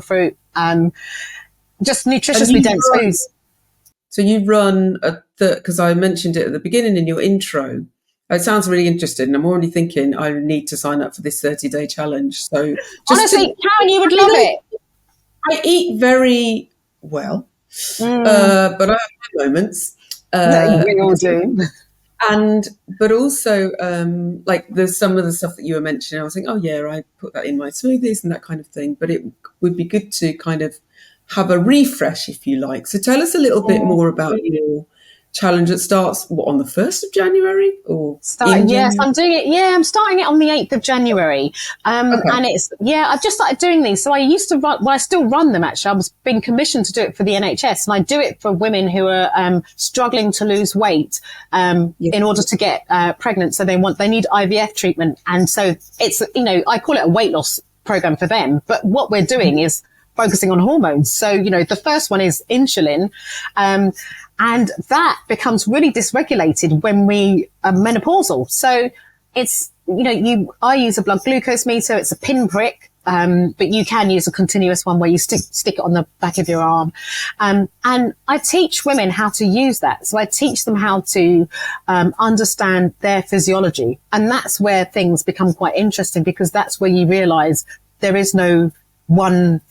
fruit, just nutritiously dense foods. So you run because I mentioned it at the beginning in your intro. It sounds really interesting. I'm already thinking I need to sign up for this 30-day challenge. So honestly, Karen, you would love it. I eat very well, but I have my moments. We all do. But also, like there's some of the stuff that you were mentioning, I was thinking, oh yeah, I put that in my smoothies and that kind of thing. But it would be good to kind of have a refresh, if you like. So tell us a little bit more about your challenge that starts on the 1st of January or yes, I'm doing it. Yeah, I'm starting it on the 8th of January. And I've just started doing these. So I used to run, I still run them actually. I was being commissioned to do it for the NHS, and I do it for women who are struggling to lose weight in order to get pregnant. So they need IVF treatment. And so it's, I call it a weight loss program for them. But what we're doing is focusing on hormones. So, the first one is insulin. And that becomes really dysregulated when we are menopausal. So it's, I use a blood glucose meter. It's a pinprick. But you can use a continuous one where you stick it on the back of your arm. And I teach women how to use that. So I teach them how to, understand their physiology. And that's where things become quite interesting because that's where you realize there is no one,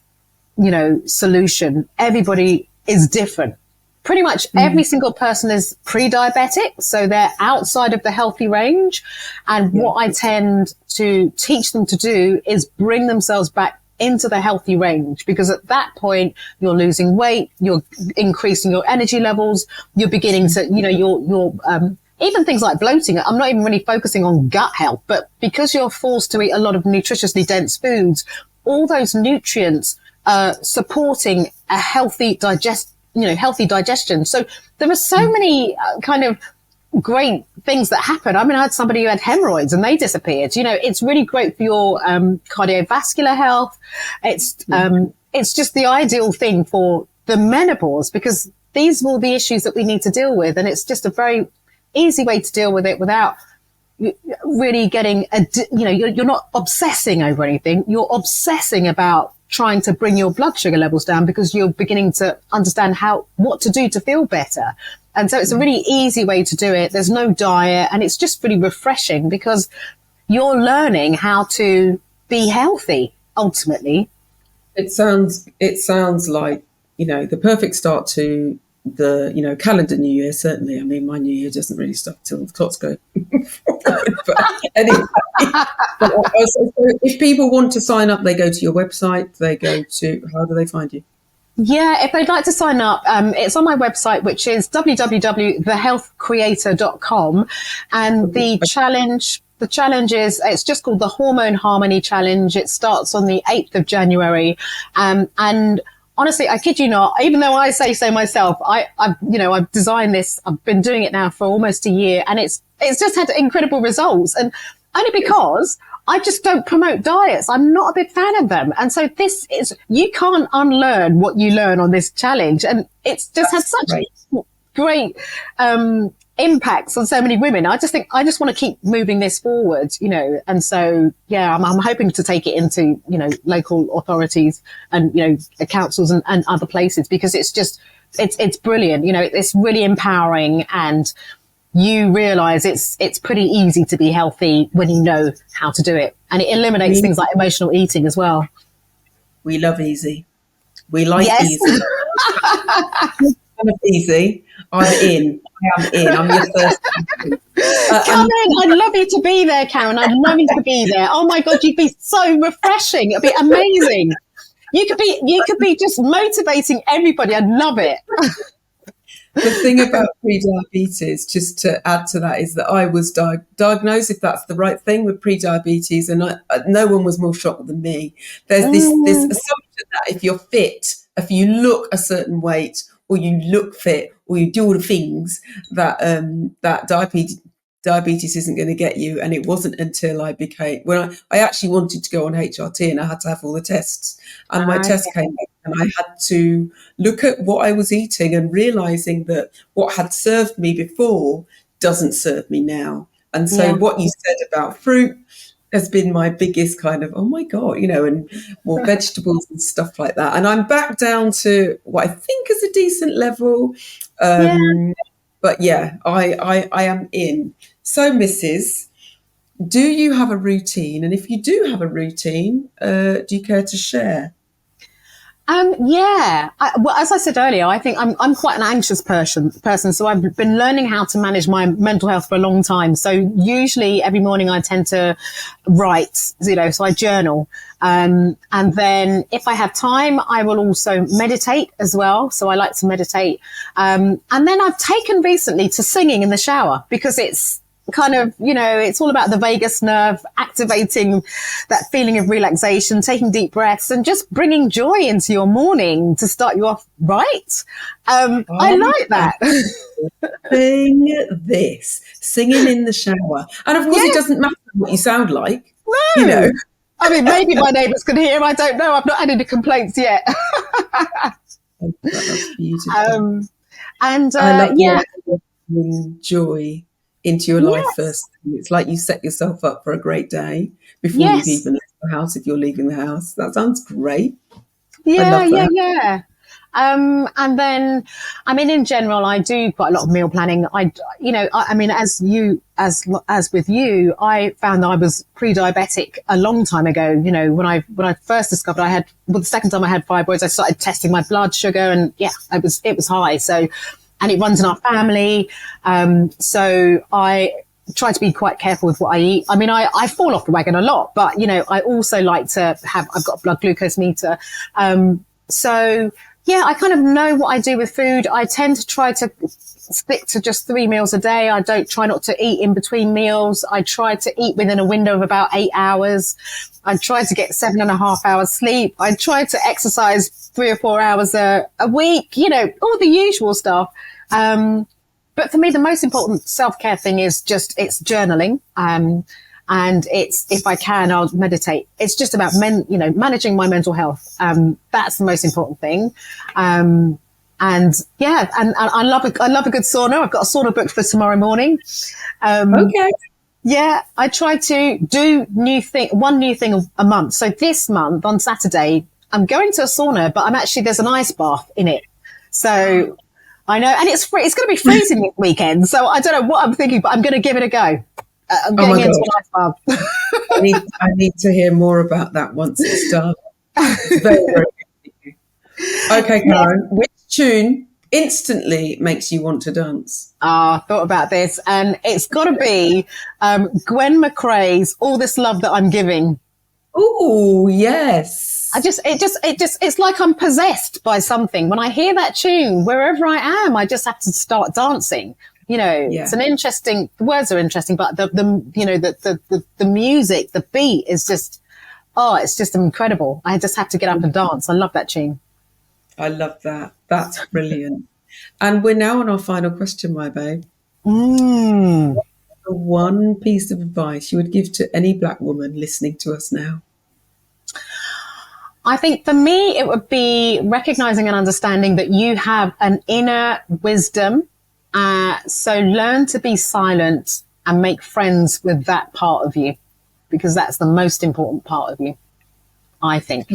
solution. Everybody is different. Pretty much every single person is pre-diabetic, so they're outside of the healthy range. And what I tend to teach them to do is bring themselves back into the healthy range, because at that point you're losing weight, you're increasing your energy levels, you're beginning to, even things like bloating. I'm not even really focusing on gut health, but because you're forced to eat a lot of nutritiously dense foods, all those nutrients supporting a healthy digestion. So there are so many kind of great things that happen. I mean, I had somebody who had hemorrhoids and they disappeared. It's really great for your cardiovascular health. It's just the ideal thing for the menopause, because these are all the issues that we need to deal with. And it's just a very easy way to deal with it without really getting, you're not obsessing over anything. You're obsessing about trying to bring your blood sugar levels down because you're beginning to understand what to do to feel better. And so it's a really easy way to do it. There's no diet, and it's just really refreshing because you're learning how to be healthy ultimately. It sounds like, the perfect start to the, calendar New Year, certainly. I mean, my New Year doesn't really start till the clocks go. But anyway, so if people want to sign up, they go to your website, how do they find you? Yeah, if they'd like to sign up, it's on my website, which is www.thehealthcreator.com. And the challenge is, it's just called the Hormone Harmony Challenge. It starts on the 8th of January. And honestly, I kid you not, even though I say so myself, I've designed this, I've been doing it now for almost a year, and it's just had incredible results. And only because I just don't promote diets. I'm not a big fan of them. And so you can't unlearn what you learn on this challenge. And it's just had such great impacts on so many women. I just want to keep moving this forward, and so, yeah, I'm hoping to take it into, local authorities and, councils and other places, because it's brilliant. It's really empowering, and you realize it's pretty easy to be healthy when you know how to do it. And it eliminates things like emotional eating as well. We love easy. We like easy. Easy. I'm in. I'm your first. Karen, I'd love you to be there, Karen. I'd love you to be there. Oh my God, you'd be so refreshing. It'd be amazing. You could be just motivating everybody. I'd love it. The thing about pre-diabetes, just to add to that, is that I was diagnosed, if that's the right thing, with pre-diabetes, and no one was more shocked than me. There's this assumption that if you're fit, if you look a certain weight, or you look fit, or you do all the things that that diabetes isn't going to get you. And it wasn't until I actually wanted to go on HRT, and I had to have all the tests, and my test came back, and I had to look at what I was eating and realizing that what had served me before doesn't serve me now. And so what you said about fruit has been my biggest kind of, oh my God, and more vegetables and stuff like that. And I'm back down to what I think is a decent level. But yeah, I am in. So, Mrs., do you have a routine? And if you do have a routine, do you care to share? Well, as I said earlier, I think I'm quite an anxious person. So I've been learning how to manage my mental health for a long time. So usually every morning I tend to write, so I journal. And then if I have time, I will also meditate as well. So I like to meditate. And then I've taken recently to singing in the shower, because it's kind of, it's all about the vagus nerve, activating that feeling of relaxation, taking deep breaths, and just bringing joy into your morning to start you off right. I like that. Singing in the shower. And of course, it doesn't matter what you sound like. No. I mean, maybe my neighbours can hear. I don't know. I've not had any complaints yet. That's beautiful. I love joy into your life first. It's like you set yourself up for a great day before you've even left the house, if you're leaving the house. That sounds great. Yeah. And then, in general, I do quite a lot of meal planning. As with you, I found that I was pre-diabetic a long time ago. When I first discovered the second time I had fibroids, I started testing my blood sugar, and it was high. So, and it runs in our family. So I try to be quite careful with what I eat. I fall off the wagon a lot, but, I also like to I've got a blood glucose meter. I kind of know what I do with food. I tend to try to stick to just 3 meals a day. I don't try not to eat in between meals. I try to eat within a window of about 8 hours. I try to get 7.5 hours sleep. I try to exercise 3 or 4 hours a week, all the usual stuff. But for me, the most important self-care thing is it's journaling. And it's, if I can, I'll meditate. It's just about managing my mental health. That's the most important thing. And I love a good sauna. I've got a sauna booked for tomorrow morning. Okay. Yeah, I try to do one new thing a month. So this month on Saturday, I'm going to a sauna, but there's an ice bath in it. So I know, and it's free. It's going to be freezing this weekend. So I don't know what I'm thinking, but I'm going to give it a go. I'm getting into an ice bath. I need to hear more about that once it's done. It's very, very good. Okay, Karen, which tune instantly makes you want to dance? I thought about this, and it's got to be Gwen McRae's "All This Love That I'm Giving." Oh, yes. It's like I'm possessed by something. When I hear that tune, wherever I am, I just have to start dancing. It's an interesting, the words are interesting, but the music, the beat is just, it's just incredible. I just have to get up and dance. I love that tune. I love that. That's brilliant. And we're now on our final question, my babe. One piece of advice you would give to any Black woman listening to us now? I think for me, it would be recognizing and understanding that you have an inner wisdom. So learn to be silent and make friends with that part of you, because that's the most important part of you, I think.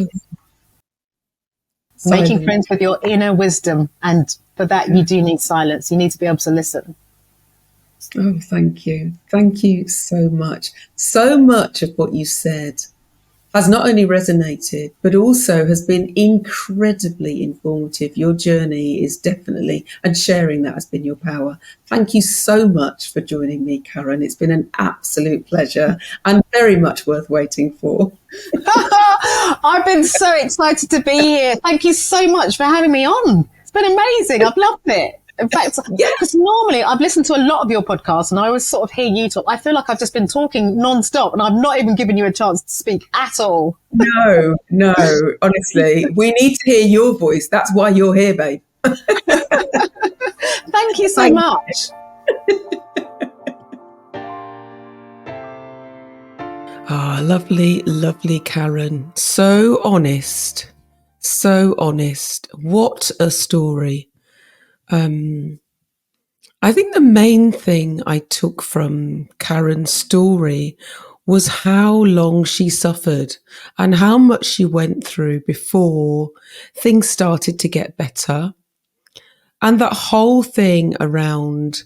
Making friends with your inner wisdom. And for that, you do need silence. You need to be able to listen. Oh, thank you. Thank you so much. So much of what you said has not only resonated, but also has been incredibly informative. Your journey is definitely, and sharing that has been your power. Thank you so much for joining me, Karen. It's been an absolute pleasure and very much worth waiting for. I've been so excited to be here. Thank you so much for having me on. It's been amazing. I've loved it. In fact, because normally I've listened to a lot of your podcasts and I always sort of hear you talk. I feel like I've just been talking non-stop and I've not even given you a chance to speak at all. No, honestly, we need to hear your voice. That's why you're here, babe. Thank you so much. Lovely, lovely Karen. So honest. What a story. I think the main thing I took from Karen's story was how long she suffered and how much she went through before things started to get better. And that whole thing around,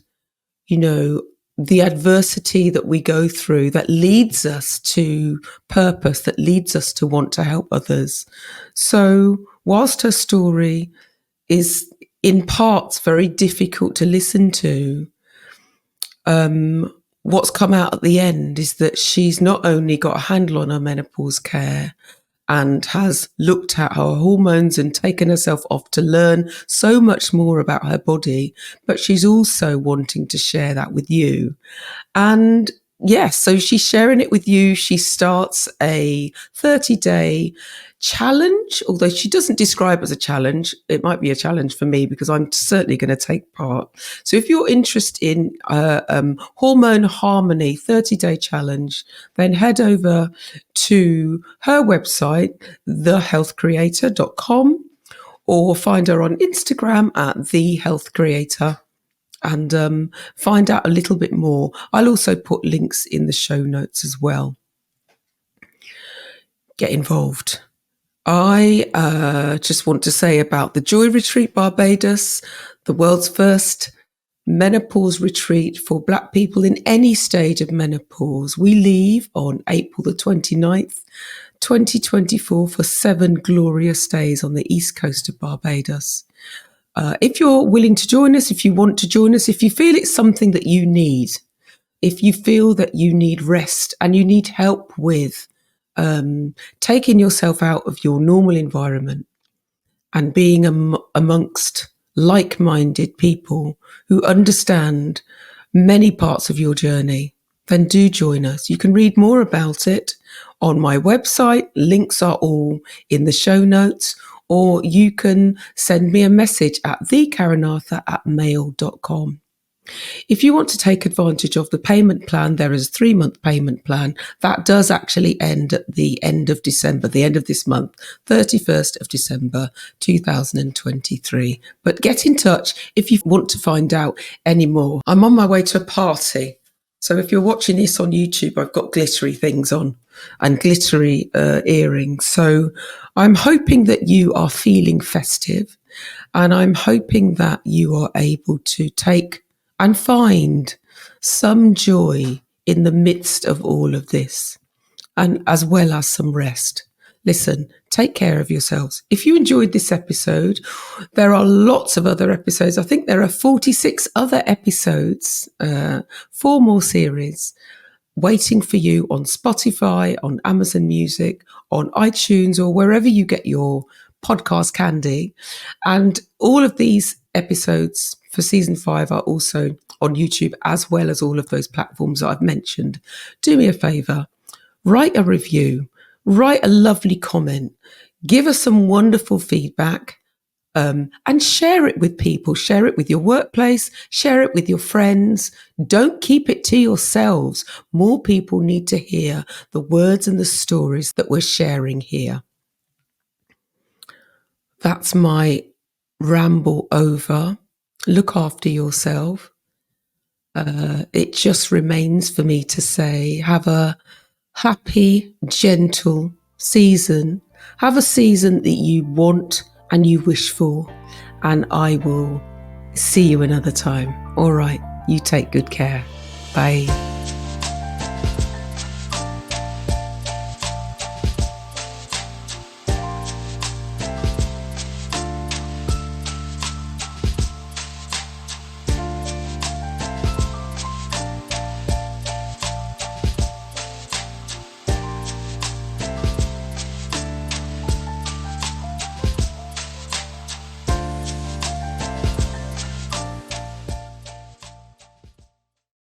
the adversity that we go through that leads us to purpose, that leads us to want to help others. So whilst her story is in parts very difficult to listen to, what's come out at the end is that she's not only got a handle on her menopause care and has looked at her hormones and taken herself off to learn so much more about her body, but she's also wanting to share that with you. And yes, so she's sharing it with you. She starts a 30-day challenge, although she doesn't describe it as a challenge. It might be a challenge for me because I'm certainly going to take part. So if you're interested in Hormone Harmony 30-day challenge, then head over to her website, thehealthcreator.com, or find her on Instagram at thehealthcreator. And find out a little bit more. I'll also put links in the show notes as well. Get involved. I just want to say about the Joy Retreat Barbados, the world's first menopause retreat for Black people in any stage of menopause. We leave on April the 29th, 2024 for 7 glorious days on the east coast of Barbados. If you're willing to join us, if you want to join us, if you feel it's something that you need, if you feel that you need rest and you need help with taking yourself out of your normal environment and being amongst like-minded people who understand many parts of your journey, then do join us. You can read more about it on my website. Links are all in the show notes. Or you can send me a message at thekarenarthur@mail.com. If you want to take advantage of the payment plan, there is a 3-month payment plan that does actually end at the end of December, the end of this month, 31st of December, 2023. But get in touch if you want to find out any more. I'm on my way to a party. So if you're watching this on YouTube, I've got glittery things on and glittery earrings. So I'm hoping that you are feeling festive, and I'm hoping that you are able to take and find some joy in the midst of all of this, and as well as some rest. Listen, take care of yourselves. If you enjoyed this episode, there are lots of other episodes. I think there are 46 other episodes, 4 more series waiting for you on Spotify, on Amazon Music, on iTunes, or wherever you get your podcast candy. And all of these episodes for season 5 are also on YouTube, as well as all of those platforms that I've mentioned. Do me a favor, write a review, write a lovely comment, give us some wonderful feedback, and share it with people. Share it with your workplace, share it with your friends. Don't keep it to yourselves. More people need to hear the words and the stories that we're sharing here. That's my ramble over. Look after yourself. It just remains for me to say, have a happy, gentle season. Have a season that you want and you wish for. And I will see you another time. All right, you take good care. Bye.